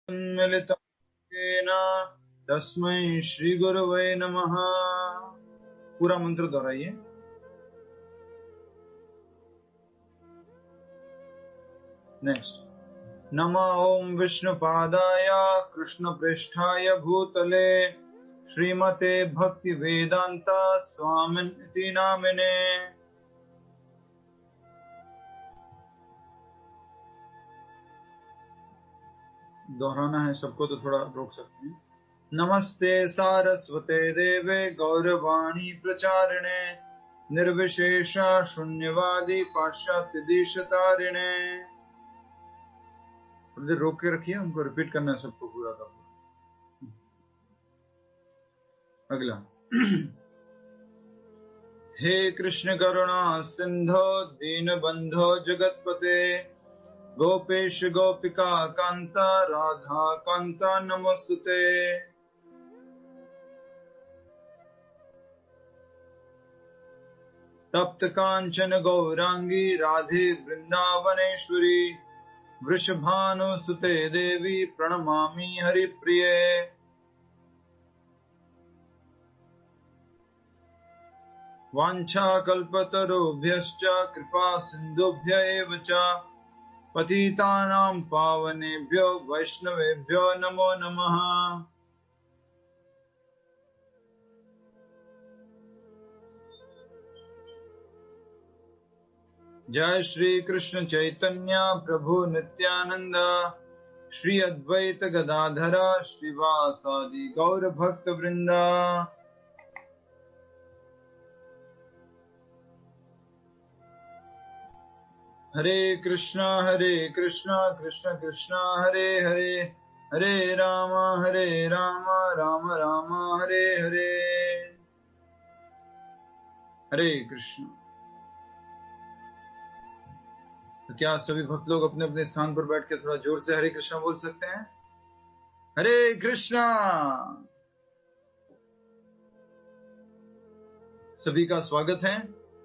मिलितं तस्मै श्री गुरवे नमः। पूरा मंत्र दोहराइए। नेक्स्ट। नमः ओम विष्णुपादाय कृष्णप्रेष्ठाय भूतले श्रीमते भक्ति वेदांत स्वामिनिति नामिने। दोहराना है सबको तो थोड़ा रोक सकते हैं। नमस्ते सारस्वते देवे गौरवाणी प्रचारिणे निर्विशेष शून्यवादी पाश्चात्य देशतारिणे। रोक के रखिए, उनको रिपीट करना है सबको पूरा का पूरा। अगला। हे कृष्ण करुणा सिंधो दीनबंधो जगतपते गोपेश गोपिका कांता राधा कांता नमोस्तुते। तप्त कांचन गौरांगी राधे वृंदावनेश्वरी वृषभानुसुते देवी प्रणमामि हरिप्रिये। वाञ्छाकल्पतरुभ्यश्च कृपा सिन्धुभ्य एव च पतितानां पावनेभ्यो वैष्णवेभ्यो नमो नमः। जय श्री कृष्ण चैतन्य प्रभु नित्यानंद श्री अद्वैत गदाधर श्रीवासादि गौर भक्त वृंदा। हरे कृष्णा कृष्ण कृष्ण हरे हरे हरे राम राम राम हरे हरे। हरे कृष्ण। तो क्या सभी भक्त लोग अपने अपने स्थान पर बैठ के थोड़ा जोर से हरे कृष्णा बोल सकते हैं? हरे कृष्णा। सभी का स्वागत है।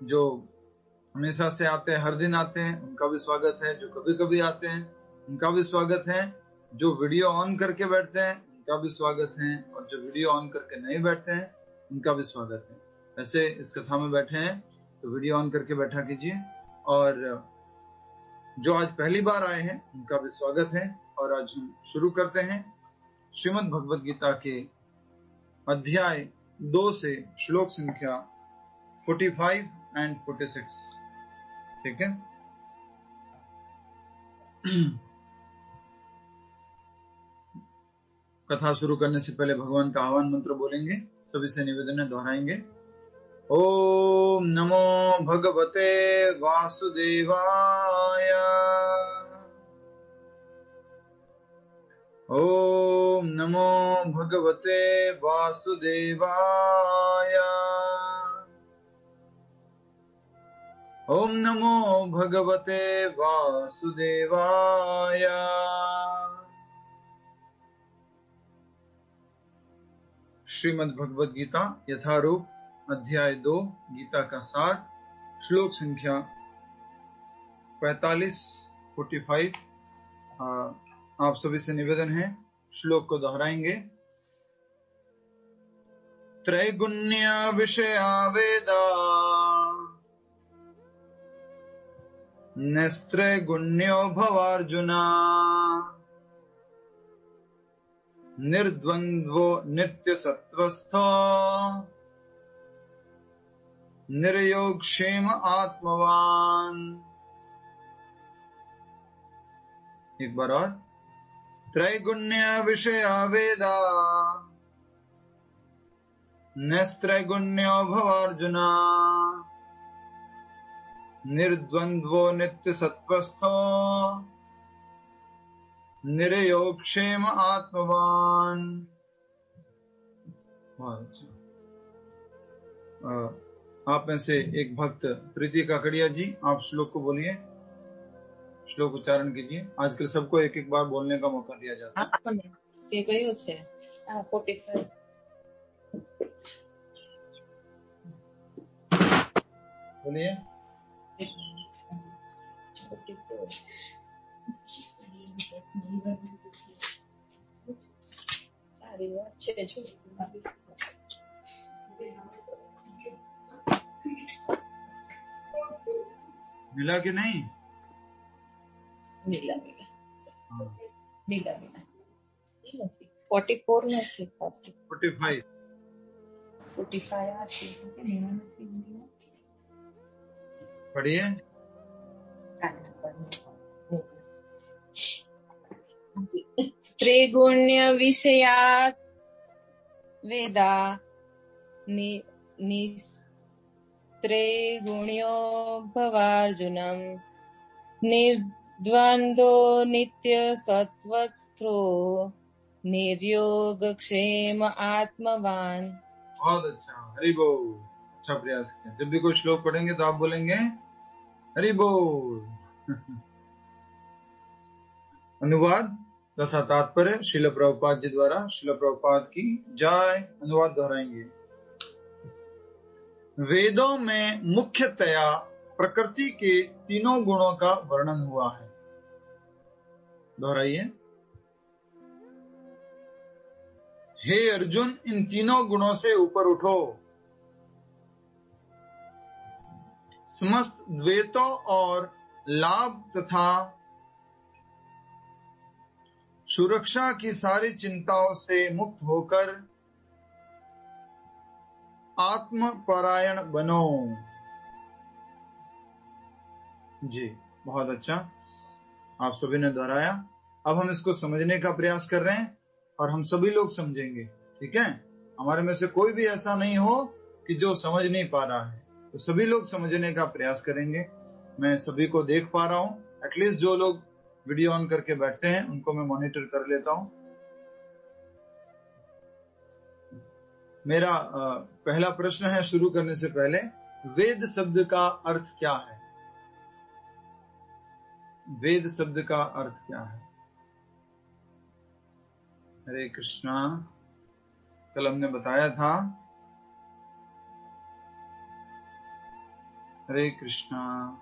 जो हमेशा से आते हैं, हर दिन आते हैं, उनका भी स्वागत है। जो कभी कभी आते हैं उनका भी स्वागत है। जो वीडियो ऑन करके बैठते हैं उनका भी स्वागत है, और जो वीडियो ऑन करके नहीं बैठते हैं उनका भी स्वागत है। ऐसे इस कथा में बैठे हैं तो वीडियो ऑन करके बैठा कीजिए, और जो आज पहली बार आए हैं उनका भी स्वागत है। और आज हम शुरू करते हैं श्रीमद् भगवद गीता के अध्याय 2 से श्लोक संख्या 45 एंड 46। ठीक है। कथा शुरू करने से पहले भगवान का आह्वान मंत्र बोलेंगे। सभी से निवेदन है, दोहराएंगे। ओम नमो भगवते वासुदेवाय। ओम नमो भगवते वासुदेवाय। ओम नमो भगवते वासुदेवाय। श्रीमद् भगवद गीता यथारूप अध्याय 2 गीता का सार श्लोक संख्या 45 आप सभी से निवेदन है, श्लोक को दोहराएंगे। त्रैगुण्य विषया वेदा नस्त्रैगुण्यो भवार्जुना निर्द्वन्द्वो नित्य सत्वस्थो निर्योगक्षेम आत्मवान। एक बार और। त्रैगुण्य विषया वेदा नस्त्रैगुण्यो भवार्जुना निर्द्वन्द्वो नित्य सत्वस्थो निर्योगक्षेम आत्मवान। आप में से एक भक्त प्रीति काकड़िया जी, आप श्लोक को बोलिए, श्लोक उच्चारण कीजिए। आजकल सबको एक एक बार बोलने का मौका दिया जाता है। बोलिए। भी अच्छे जो मिला कि नहीं? मिला 44 में थी 45 आज पढ़िए। त्रिगुण्य विषयात् वेदा त्रैगुण्यो भवार्जुनम् निर्द्वन्द्वो नित्यसत्त्वस्थो निर्योगक्षेम आत्मवान। बहुत अच्छा, हरि बोल। अच्छा प्रयास किया। जब भी कोई श्लोक पढ़ेंगे तो आप बोलेंगे हरि बोल। अनुवाद तथा तात्पर्य श्रील प्रभुपाद जी द्वारा। श्रील प्रभुपाद की जय। अनुवाद दोहराएंगे। वेदों में मुख्यतया प्रकृति के तीनों गुणों का वर्णन हुआ है। दोहराइए। हे अर्जुन, इन तीनों गुणों से ऊपर उठो। समस्त द्वैतों और लाभ तथा सुरक्षा की सारी चिंताओं से मुक्त होकर आत्मपरायण बनो। जी, बहुत अच्छा, आप सभी ने दोहराया। अब हम इसको समझने का प्रयास कर रहे हैं और हम सभी लोग समझेंगे, ठीक है? हमारे में से कोई भी ऐसा नहीं हो कि जो समझ नहीं पा रहा है, तो सभी लोग समझने का प्रयास करेंगे। मैं सभी को देख पा रहा हूं, एटलीस्ट जो लोग वीडियो ऑन करके बैठते हैं उनको मैं मॉनिटर कर लेता हूं। मेरा पहला प्रश्न है शुरू करने से पहले, वेद शब्द का अर्थ क्या है? वेद शब्द का अर्थ क्या है? हरे कृष्णा, कल हमने बताया था। हरे कृष्णा।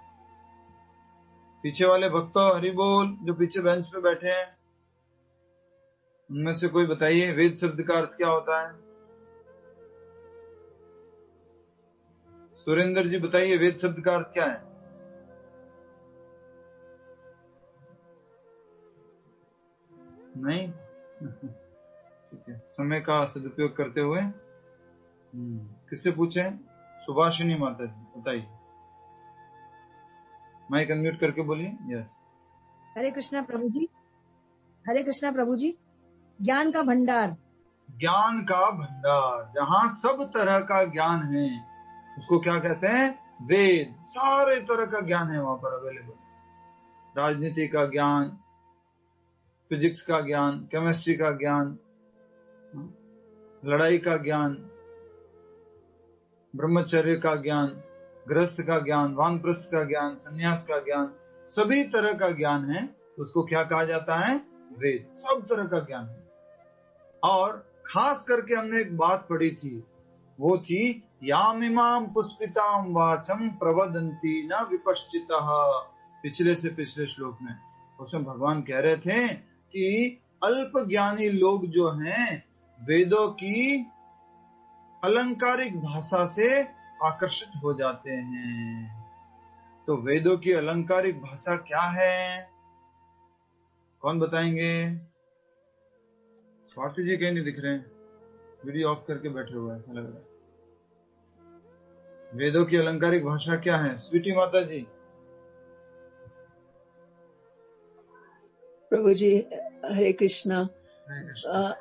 पीछे वाले भक्तों हरि बोल। जो पीछे बेंच पे बैठे हैं उनमें से कोई बताइए, वेद शब्द का अर्थ क्या होता है? सुरेंद्र जी बताइए, वेद शब्द का अर्थ क्या है? नहीं? ठीक है, समय का सदुपयोग करते हुए किससे पूछे? सुभाषिनी माता जी बताइए। माइक अनम्यूट करके बोलिए। यस। हरे कृष्णा प्रभु जी। हरे कृष्णा प्रभु जी। ज्ञान का भंडार। ज्ञान का भंडार, जहाँ सब तरह का ज्ञान है उसको क्या कहते हैं? वेद। सारे तरह का ज्ञान है वहां पर अवेलेबल। राजनीति का ज्ञान, फिजिक्स का ज्ञान, केमिस्ट्री का ज्ञान, लड़ाई का ज्ञान, ब्रह्मचर्य का ज्ञान, गृहस्थ का ज्ञान, वानप्रस्थ का ज्ञान, संन्यास का ज्ञान, सभी तरह का ज्ञान है। उसको क्या कहा जाता है? वेद। सब तरह का ज्ञान है। और खास करके हमने एक बात पढ़ी थी, वो थी यामिमाम पुष्पिताम वाचम प्रवदंती न विपश्चितः। पिछले से पिछले श्लोक में उसमें भगवान कह रहे थे कि अल्प ज्ञानी लोग जो हैं वेदों की अलंकारिक भाषा से आकर्षित हो जाते हैं। तो वेदों की अलंकारिक भाषा क्या है? कौन बताएंगे? स्वाति जी कहीं नहीं दिख रहे हैं, वीडियो ऑफ करके बैठे हुए ऐसा लग रहा है। वेदों की अलंकारिक भाषा क्या है? स्वीटी माता जी। प्रभु जी हरे कृष्णा।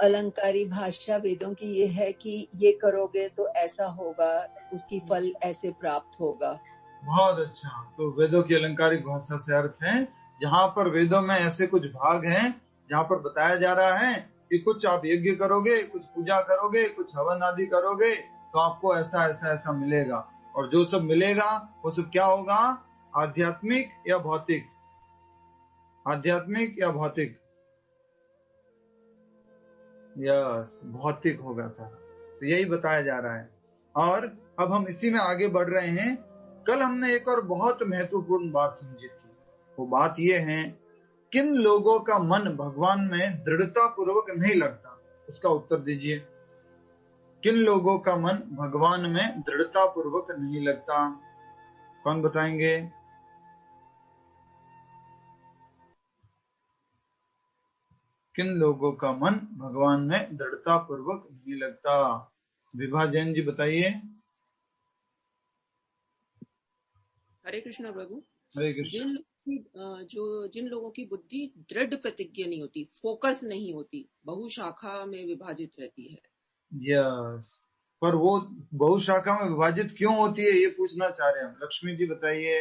अलंकारी भाषा वेदों की ये है कि ये करोगे तो ऐसा होगा, उसकी फल ऐसे प्राप्त होगा। बहुत अच्छा। तो वेदों की अलंकारिक भाषा से अर्थ है, जहाँ पर वेदों में ऐसे कुछ भाग हैं जहाँ पर बताया जा रहा है कि कुछ आप यज्ञ करोगे, कुछ पूजा करोगे, कुछ हवन आदि करोगे तो आपको ऐसा ऐसा ऐसा मिलेगा। और जो सब मिलेगा वो सब क्या होगा? आध्यात्मिक या भौतिक? आध्यात्मिक या भौतिक? यस, भौतिक होगा सारा। तो यही बताया जा रहा है। और अब हम इसी में आगे बढ़ रहे हैं। कल हमने एक और बहुत महत्वपूर्ण बात समझी थी। वो बात ये है, किन लोगों का मन भगवान में दृढ़ता पूर्वक नहीं लगता उसका उत्तर दीजिए। किन लोगों का मन भगवान में दृढ़ता पूर्वक नहीं लगता? कौन बताएंगे? किन लोगों का मन भगवान में दृढ़ता पूर्वक नहीं लगता? विभा जैन जी बताइए। हरे कृष्णा प्रभु। हरे कृष्ण। जिन लोगों की बुद्धि दृढ़ प्रतिज्ञा नहीं होती, फोकस नहीं होती, बहुशाखा में विभाजित रहती है। यस, पर वो बहुशाखा में विभाजित क्यों होती है, ये पूछना चाह रहे हैं। लक्ष्मी जी बताइए।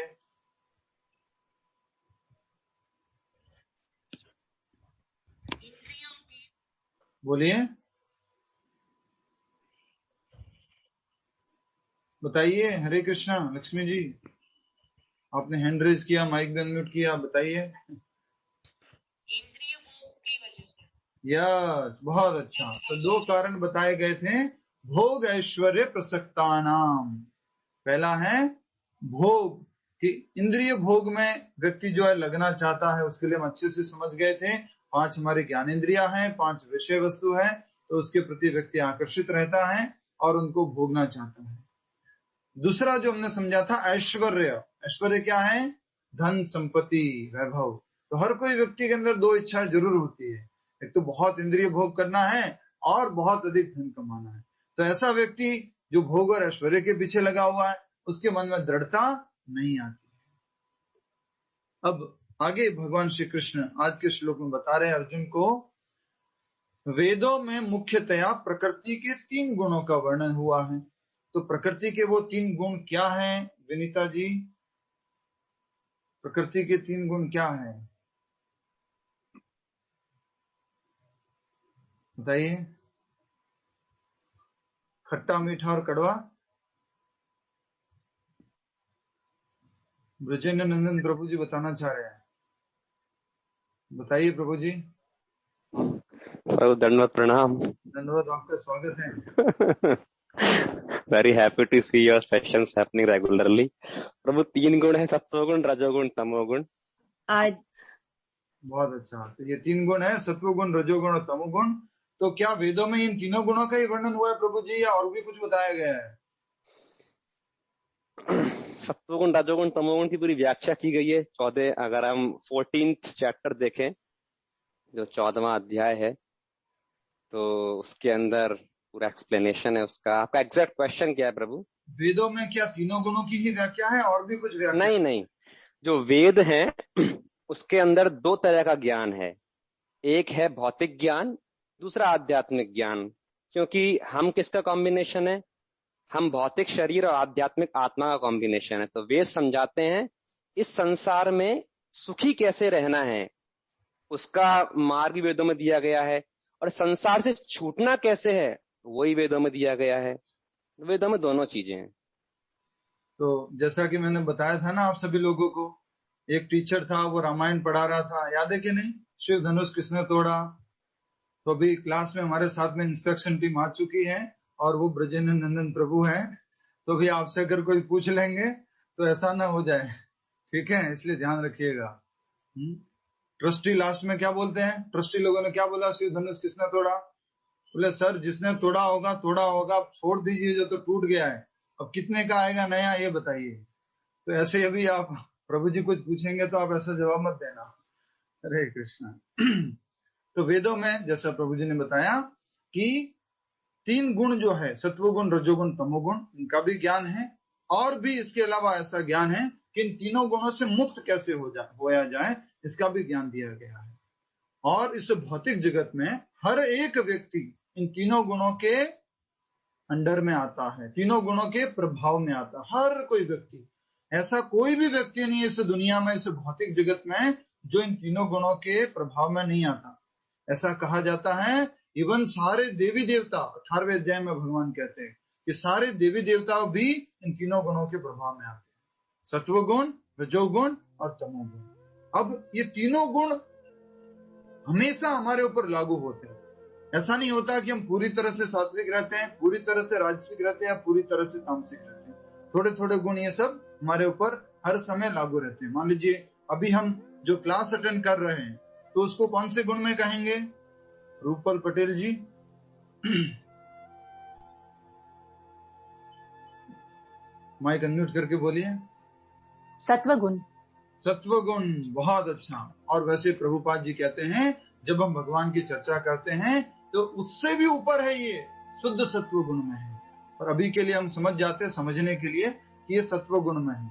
बोलिए, बताइए। हरे कृष्णा। लक्ष्मी जी, आपने हैंड रेज किया, माइक भी अनम्यूट किया, बताइए। यस, बहुत अच्छा। तो 2 कारण बताए गए थे। भोग ऐश्वर्य प्रसक्तानाम। पहला है भोग, कि इंद्रिय भोग में व्यक्ति जो है लगना चाहता है, उसके लिए हम अच्छे से समझ गए थे। 5 हमारे ज्ञानेंद्रिया हैं, 5 विषय वस्तु है, तो उसके प्रति व्यक्ति आकर्षित रहता है और उनको भोगना चाहता है। दूसरा जो हमने समझा था ऐश्वर्य। ऐश्वर्य क्या है? धन, संपत्ति, वैभव। तो हर कोई व्यक्ति के अंदर 2 इच्छाएं जरूर होती है। एक तो बहुत इंद्रिय भोग करना है और बहुत अधिक धन कमाना है। तो ऐसा व्यक्ति जो भोग और ऐश्वर्य के पीछे लगा हुआ है, उसके मन में दृढ़ता नहीं आती। अब आगे भगवान श्री कृष्ण आज के श्लोक में बता रहे हैं अर्जुन को, वेदों में मुख्यतया प्रकृति के 3 गुणों का वर्णन हुआ है। तो प्रकृति के वो 3 गुण क्या हैं विनीता जी? प्रकृति के 3 गुण क्या हैं, बताइए। खट्टा, मीठा और कड़वा। ब्रजेंद्र नंदन प्रभु जी बताना चाह रहे हैं, बताइए प्रभु जी। दंडवत प्रणाम। धन्यवाद, आपका स्वागत है। Very happy to see your sessions happening regularly. प्रभु 3 गुण है, सत्वगुण, रजोगुण, तमोगुण। आज बहुत अच्छा। तो ये 3 गुण है, सत्वगुण, रजोगुण और तमोगुण। तो क्या वेदों में इन तीनों गुणों का ही वर्णन हुआ है प्रभु जी, या और भी कुछ बताया गया है? सत्वगुण, रजोगुण, तमोगुण की पूरी व्याख्या की गई है। 14, अगर हम 14th चैप्टर देखें, जो 14वां अध्याय है, तो उसके अंदर पूरा एक्सप्लेनेशन है उसका। आपका एग्जैक्ट क्वेश्चन क्या है प्रभु? वेदों में क्या तीनों गुणों की ही व्याख्या है और भी कुछ व्याख्या? नहीं नहीं, जो वेद है उसके अंदर 2 तरह का ज्ञान है। एक है भौतिक ज्ञान, दूसरा आध्यात्मिक ज्ञान। क्योंकि हम किसका कॉम्बिनेशन है? हम भौतिक शरीर और आध्यात्मिक आत्मा का कॉम्बिनेशन है। तो वेद समझाते हैं इस संसार में सुखी कैसे रहना है, उसका मार्ग भी वेदों में दिया गया है, और संसार से छूटना कैसे है, वही वेदों में दिया गया है। वेदों में दोनों चीजें हैं। तो जैसा कि मैंने बताया था ना आप सभी लोगों को, एक टीचर था, वो रामायण पढ़ा रहा था, याद है कि नहीं? शिव धनुष किसने तोड़ा? तो अभी क्लास में हमारे साथ में इंस्पेक्शन टीम आ चुकी है और वो ब्रजेंद्र नंदन प्रभु हैं। तो भी आपसे अगर कोई पूछ लेंगे तो ऐसा ना हो जाए, ठीक है? इसलिए ध्यान रखिएगा। ट्रस्टी लास्ट में क्या बोलते हैं? ट्रस्टी लोगों ने क्या बोला, शिव धनुष किसने तोड़ा? बोले सर जिसने तोड़ा होगा, आप छोड़ दीजिए, जो तो टूट गया है, अब कितने का आएगा नया, ये बताइए। तो ऐसे अभी आप प्रभु जी कुछ पूछेंगे तो आप ऐसा जवाब मत देना। हरे कृष्णा। तो वेदों में जैसा प्रभु जी ने बताया कि 3 गुण जो है, सत्वगुण, रजोगुण, तमोगुण, इनका भी ज्ञान है, और भी इसके अलावा ऐसा ज्ञान है कि इन तीनों गुणों से मुक्त कैसे होया जाए, इसका भी ज्ञान दिया गया है। और इस भौतिक जगत में हर एक व्यक्ति इन तीनों गुणों के अंडर में आता है, तीनों गुणों के प्रभाव में आता है। हर कोई व्यक्ति, ऐसा कोई भी व्यक्ति नहीं इस दुनिया में, इस भौतिक जगत में, जो इन तीनों गुणों के प्रभाव में नहीं आता। ऐसा कहा जाता है, इवन सारे देवी देवता, 18वें अध्याय में भगवान कहते हैं कि सारे देवी देवता भी इन तीनों गुणों के प्रभाव में आते हैं, सत्वगुण, रजोगुण और तमोगुण। अब ये तीनों गुण हमेशा हमारे ऊपर लागू होते हैं। ऐसा नहीं होता कि हम पूरी तरह से सात्विक रहते हैं, पूरी तरह से राजसिक रहते हैं, या पूरी तरह से तामसिक रहते हैं। थोड़े थोड़े गुण ये सब हमारे ऊपर हर समय लागू रहते हैं। मान लीजिए अभी हम जो क्लास अटेंड कर रहे हैं, तो उसको कौन से गुण में कहेंगे? रूपल पटेल जी, माइक अनम्यूट करके बोलिए। सत्वगुण। सत्वगुण, बहुत अच्छा। और वैसे प्रभुपाद जी कहते हैं जब हम भगवान की चर्चा करते हैं तो उससे भी ऊपर है, ये शुद्ध सत्वगुण में है। और अभी के लिए हम समझ जाते हैं, समझने के लिए कि ये सत्वगुण में है,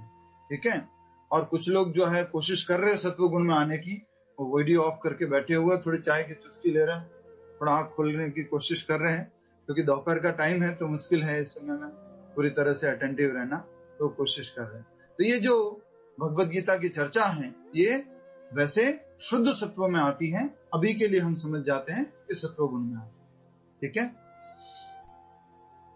ठीक है। और कुछ लोग जो है कोशिश कर रहे हैं सत्वगुण में आने की, वो वीडियो ऑफ करके बैठे हुए, थोड़ी चाय की चुस्की ले रहे हैं, थोड़ा आंख खोलने की कोशिश कर रहे हैं, क्योंकि दोपहर का टाइम है तो मुश्किल है इस समय में पूरी तरह से अटेंटिव रहना, तो कोशिश कर रहे हैं। तो ये जो भगवत गीता की चर्चा है ये वैसे शुद्ध सत्व में आती है, अभी के लिए हम समझ जाते हैं कि सत्व गुण में आती है, ठीक है।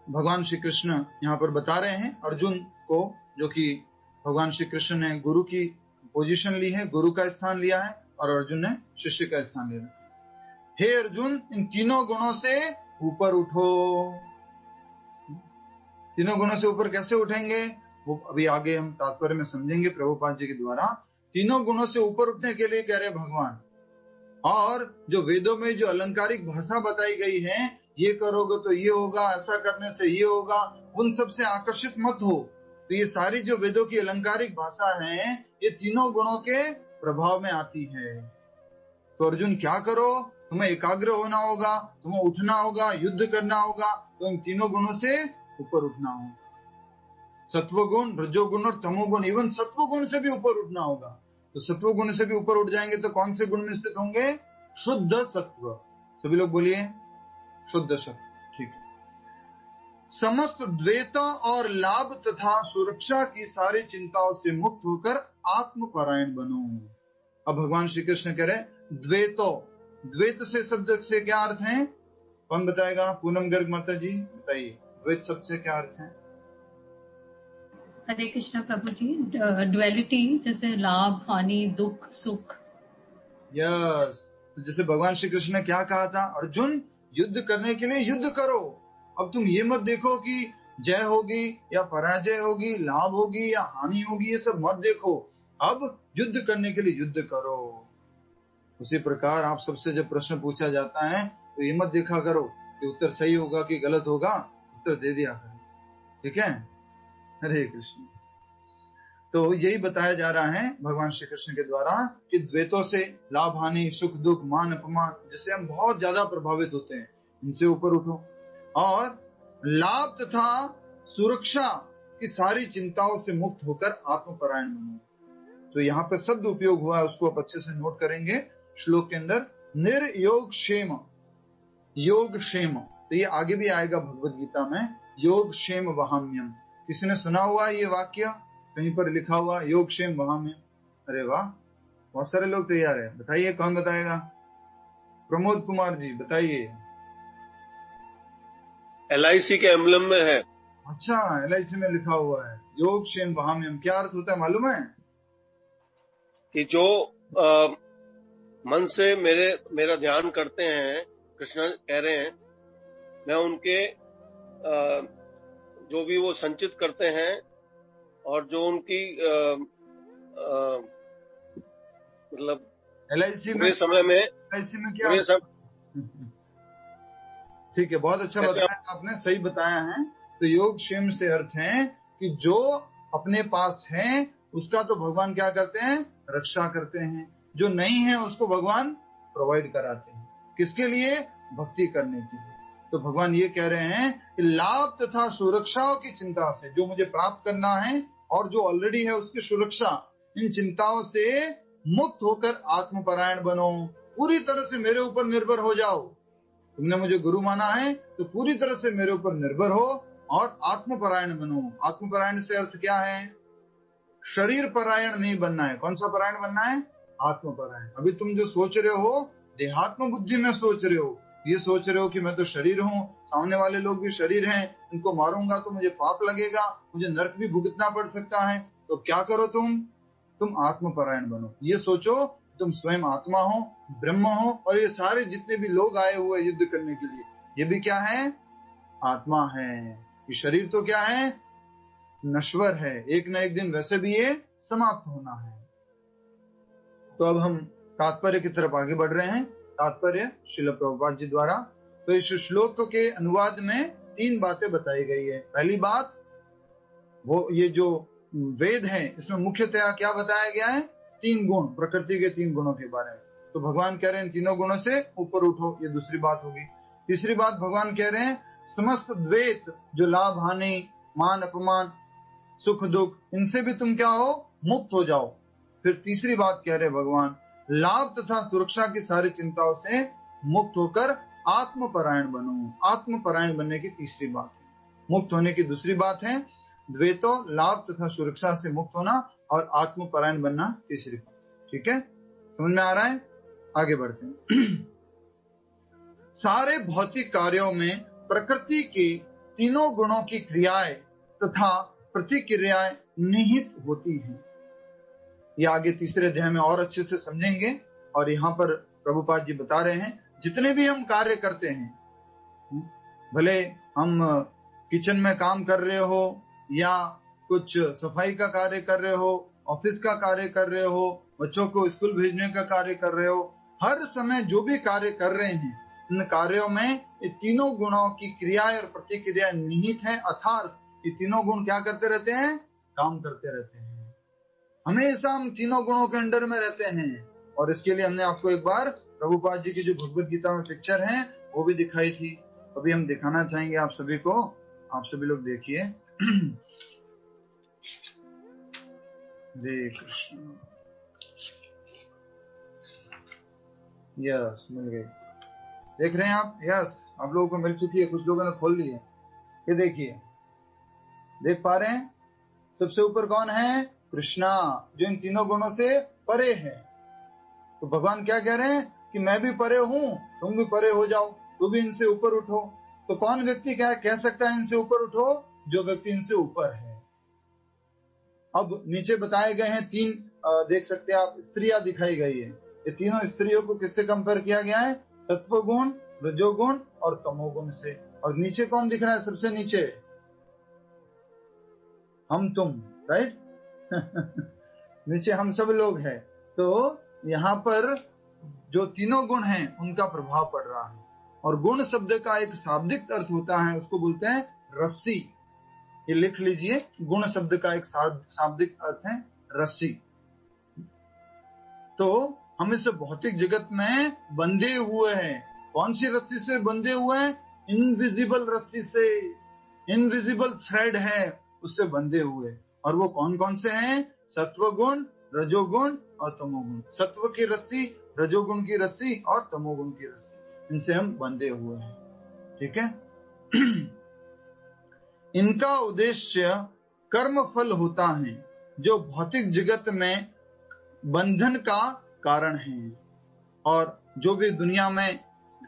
भगवान श्री कृष्ण यहाँ पर बता रहे हैं अर्जुन को, जो कि भगवान श्री कृष्ण ने गुरु की पोजीशन ली है, गुरु का स्थान लिया है, और अर्जुन ने शिष्य का स्थान लिया है। हे अर्जुन, इन तीनों गुणों से ऊपर उठो। तीनों गुणों से ऊपर कैसे उठेंगे वो अभी आगे हम तात्पर्य में समझेंगे प्रभुपाद जी के द्वारा। तीनों गुणों से ऊपर उठने के लिए कह रहे भगवान, और जो वेदों में जो अलंकारिक भाषा बताई गई है, ये करोगे तो ये होगा, ऐसा करने से ये होगा, उन सब से आकर्षित मत हो। तो ये सारी जो वेदों की अलंकारिक भाषा है ये तीनों गुणों के प्रभाव में आती है। तो अर्जुन क्या करो, तुम्हें एकाग्र होना होगा, तुम्हें उठना होगा, युद्ध करना होगा, तो इन तीनों गुणों से ऊपर उठना होगा। सत्वगुण, रजोगुण और तमोगुण, इवन सत्वगुण से भी ऊपर उठना होगा। तो सत्वगुण से भी ऊपर उठ जाएंगे तो कौन से गुण में स्थित होंगे? शुद्ध सत्व। सभी लोग बोलिए शुद्ध सत्व, ठीक है। समस्त द्वैतों और लाभ तथा सुरक्षा की सारी चिंताओं से मुक्त होकर आत्मपरायण बनो। अब भगवान श्री कृष्ण कह रहे द्वैतों, द्वैत से शब्द से क्या अर्थ है? कौन बताएगा? पूनम गर्ग माता जी बताइए, द्वैत शब्द से क्या अर्थ है? हरे कृष्णा प्रभु जी। ड्युअलिटी, जैसे लाभ, हानि, दुख, सुख। यस, तो जैसे भगवान श्री कृष्ण ने क्या कहा था, अर्जुन युद्ध करने के लिए युद्ध करो। अब तुम ये मत देखो कि जय होगी या पराजय होगी, लाभ होगी या हानि होगी, ये सब मत देखो। अब युद्ध करने के लिए युद्ध करो। उसी प्रकार आप सबसे जब प्रश्न पूछा जाता है तो ये मत देखा करो कि उत्तर सही होगा कि गलत होगा, उत्तर दे दिया करो, ठीक है। हरे कृष्ण। तो यही बताया जा रहा है भगवान श्री कृष्ण के द्वारा कि द्वैतों से लाभ हानि, सुख दुख, मान अपमान, जिससे हम बहुत ज्यादा प्रभावित होते हैं, इनसे ऊपर उठो। और लाभ तथा सुरक्षा की सारी चिंताओं से मुक्त होकर आत्मपरायण बनो। तो यहाँ पर शब्द उपयोग हुआ है, उसको आप अच्छे से नोट करेंगे श्लोक के अंदर, निर्योग क्षेम, योग क्षेम। तो ये आगे भी आएगा भगवत गीता में, योग क्षेम वहाम्यम। किसी ने सुना हुआ ये वाक्य? कहीं पर लिखा हुआ योग क्षेम वहाम्यम? अरे वाह, बहुत सारे लोग तैयार है। बताइए कौन बताएगा? प्रमोद कुमार जी बताइए। LIC के एम्बलम में है। अच्छा, LIC में लिखा हुआ है योग क्षेम वहाम्यम। क्या अर्थ होता है मालूम है? कि जो मन से मेरा ध्यान करते हैं, कृष्ण कह रहे हैं, मैं उनके जो भी वो संचित करते हैं और जो उनकी मतलब LIC में समय में, LIC में क्या? ठीक है, बहुत अच्छा बताया आपने, सही बताया है। तो योग क्षेम से अर्थ है कि जो अपने पास है उसका तो भगवान क्या करते हैं? रक्षा करते हैं। जो नहीं है उसको भगवान प्रोवाइड कराते हैं। किसके लिए? भक्ति करने के लिए। तो भगवान ये कह रहे हैं कि लाभ तथा सुरक्षाओं की चिंता से, जो मुझे प्राप्त करना है और जो ऑलरेडी है उसकी सुरक्षा, इन चिंताओं से मुक्त होकर आत्मपरायण बनो। पूरी तरह से मेरे ऊपर निर्भर हो जाओ। तुमने मुझे गुरु माना है तो पूरी तरह से मेरे ऊपर निर्भर हो और आत्मपरायण बनो। आत्मपरायण से अर्थ क्या है? शरीर परायण नहीं बनना है। कौन सा परायण बनना है? आत्मपरायण। अभी तुम जो सोच रहे हो देहात्म बुद्धि में सोच रहे हो, ये सोच रहे हो कि मैं तो शरीर हूँ, सामने वाले लोग भी शरीर हैं, इनको मारूंगा तो मुझे पाप लगेगा, मुझे नरक भी भुगतना पड़ सकता है। तो क्या करो तुम आत्मपरायण बनो। ये सोचो तुम स्वयं आत्मा हो, ब्रह्म हो, और ये सारे जितने भी लोग आए हुए युद्ध करने के लिए, ये भी क्या है? आत्मा है। ये शरीर तो क्या है? नश्वर है, एक न एक दिन वैसे भी ये समाप्त होना है। तो अब हम तात्पर्य की तरफ आगे बढ़ रहे हैं। तात्पर्य श्रील प्रभुपाद जी द्वारा तो इस श्लोक के अनुवाद में 3 बातें बताई गई है। पहली बात, वो ये जो वेद है इसमें मुख्यतया क्या बताया गया है? 3 गुण, प्रकृति के 3 गुणों के बारे में। तो भगवान कह रहे हैं इन तीनों गुणों से ऊपर उठो, ये दूसरी बात होगी। तीसरी बात भगवान कह रहे हैं समस्त द्वैत, जो लाभ हानि, मान अपमान, सुख दुख, इनसे भी तुम क्या हो? मुक्त हो जाओ। फिर तीसरी बात कह रहे भगवान, लाभ तथा सुरक्षा की सारी चिंताओं से मुक्त होकर आत्मपरायण बनो। आत्मपरायण बनने की तीसरी बात है। मुक्त होने की दूसरी बात है द्वैतों, लाभ तथा सुरक्षा से मुक्त होना, और आत्मपरायण बनना तीसरी बात। ठीक है, समझ में आ रहा है? आगे बढ़ते हैं। सारे भौतिक कार्यों में प्रकृति के तीनों गुणों की क्रियाएं तथा प्रतिक्रियाएं निहित होती हैं। ये आगे तीसरे अध्याय में और अच्छे से समझेंगे। और यहाँ पर प्रभुपाद जी बता रहे हैं जितने भी हम कार्य करते हैं, भले हम किचन में काम कर रहे हो या कुछ सफाई का कार्य कर रहे हो, ऑफिस का कार्य कर रहे हो, बच्चों को स्कूल भेजने का कार्य कर रहे हो, हर समय जो भी कार्य कर रहे हैं इन कार्यों में ये तीनों गुणों की क्रियाएं और प्रतिक्रिया निहित है। अर्थात ये तीनों गुण क्या करते रहते हैं? काम करते रहते हैं। हमेशा हम तीनों गुणों के अंडर में रहते हैं। और इसके लिए हमने आपको एक बार प्रभुपाद जी की जो भगवत गीता में पिक्चर है वो भी दिखाई थी, अभी हम दिखाना चाहेंगे आप सभी को। आप सभी लोग देखिए। जय कृष्ण। यस, मिल गई। देख रहे हैं आप? यस, आप लोगों को मिल चुकी है, कुछ लोगों ने खोल ली है। ये देखिए, देख पा रहे हैं? सबसे ऊपर कौन है? कृष्णा, जो इन तीनों गुणों से परे है। तो भगवान क्या कह रहे हैं कि मैं भी परे हूं, तुम भी परे हो जाओ, तुम भी इनसे ऊपर उठो। तो कौन व्यक्ति क्या कह सकता है इनसे ऊपर उठो? जो व्यक्ति इनसे ऊपर है। अब नीचे बताए गए हैं 3, देख सकते हैं आप, स्त्रियां दिखाई गई है। ये तीनों स्त्रियों को किससे कंपेयर किया गया है? सत्वगुण, रजोगुण और तमोगुण से। और नीचे कौन दिख रहा है? सबसे नीचे हम तुम, राइट? नीचे हम सब लोग हैं। तो यहाँ पर जो तीनों गुण हैं उनका प्रभाव पड़ रहा है। और गुण शब्द का एक शाब्दिक अर्थ होता है, उसको बोलते हैं रस्सी। ये लिख लीजिए, गुण शब्द का एक शाब्दिक अर्थ है रस्सी। तो हम इस भौतिक जगत में बंधे हुए हैं। कौन सी रस्सी से बंधे हुए हैं? इनविजिबल रस्सी से। इनविजिबल थ्रेड है, उससे बंधे हुए। और वो कौन कौन से हैं? सत्वगुण, रजोगुण और तमोगुण। सत्व की रस्सी, रजोगुण की रस्सी और तमोगुण की रस्सी, इनसे हम बंधे हुए हैं। ठीक है। इनका उद्देश्य कर्म फल होता है, जो भौतिक जगत में बंधन का कारण है। और जो भी दुनिया में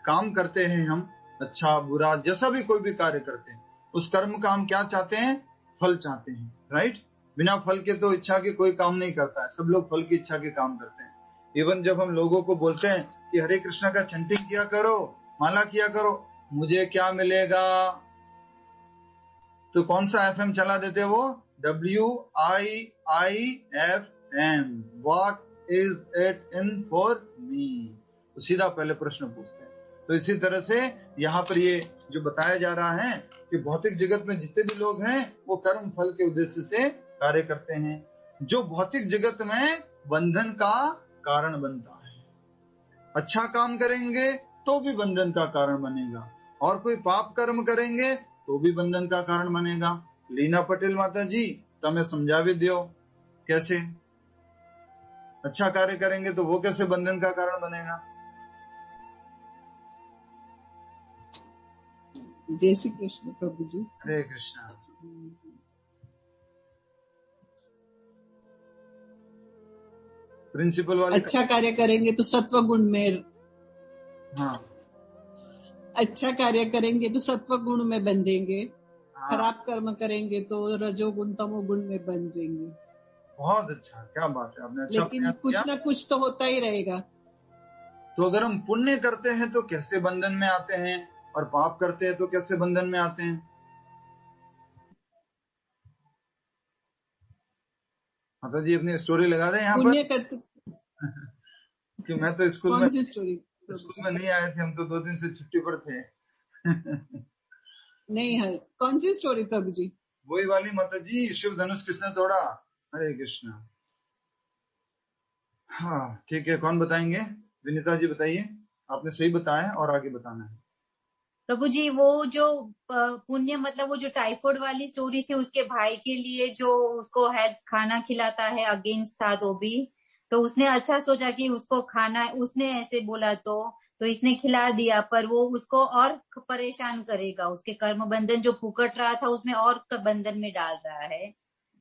काम करते हैं हम, अच्छा बुरा जैसा भी कोई भी कार्य करते हैं, उस कर्म का हम क्या चाहते हैं? फल चाहते हैं, राइट? बिना फल के तो इच्छा के कोई काम नहीं करता है। सब लोग फल की इच्छा के काम करते हैं। इवन जब हम लोगों को बोलते हैं कि हरे कृष्णा का चैंटिंग किया करो, माला किया करो, मुझे क्या मिलेगा? तो कौन सा एफएम चला देते हैं वो? WIIFM, what is it in for me? तो सीधा पहले प्रश्न पूछते हैं। तो इसी तरह से यहाँ पर ये जो बताया जा रहा है कि भौतिक जगत में जितने भी लोग हैं वो कर्म फल के उद्देश्य से कार्य करते हैं, जो भौतिक जगत में बंधन का कारण बनता है। अच्छा काम करेंगे तो भी बंधन का कारण बनेगा, और कोई पाप कर्म करेंगे तो भी बंधन का कारण बनेगा। लीना पटेल माता जी, तमें समझावी दियो कैसे? अच्छा कार्य करेंगे तो वो कैसे बंधन का कारण बनेगा? जय श्री कृष्ण प्रभु जी। हरे कृष्णा। प्रिंसिपल वाले अच्छा कार्य करेंगे तो सत्व गुण में, हाँ, अच्छा कार्य करेंगे तो सत्व गुण में बंधेंगे, हाँ, खराब कर्म करेंगे तो रजोगुण तमोगुण में बन जाएंगे। बहुत अच्छा, क्या बात है, आपने अच्छा लेकिन प्रयास कुछ किया। ना कुछ तो होता ही रहेगा। तो अगर हम पुण्य करते हैं तो कैसे बंधन में आते हैं, और पाप करते हैं तो कैसे बंधन में आते हैं? माता जी अपनी स्टोरी लगा दें यहाँ पुण्य पर। करते, कि मैं तो स्कूल कौन में सी स्टोरी? नहीं आए थे, हम तो 2 दिन से छुट्टी पर थे। नहीं है। कौन सी स्टोरी प्रभु जी? वही वाली माता जी, शिव धनुष किसने तोड़ा? हरे कृष्ण। हाँ ठीक है, कौन बताएंगे? विनीता जी बताइए, आपने सही बताया और आगे बताना है। प्रभु जी, वो जो पुण्य मतलब वो जो टाइफॉइड वाली स्टोरी थी, उसके भाई के लिए जो उसको है खाना खिलाता है, अगेंस्ट था तो भी, तो उसने अच्छा सोचा कि उसको खाना, उसने ऐसे बोला तो इसने खिला दिया, पर वो उसको और परेशान करेगा, उसके कर्म बंधन जो फूकट रहा था उसमें और बंधन में डाल रहा है।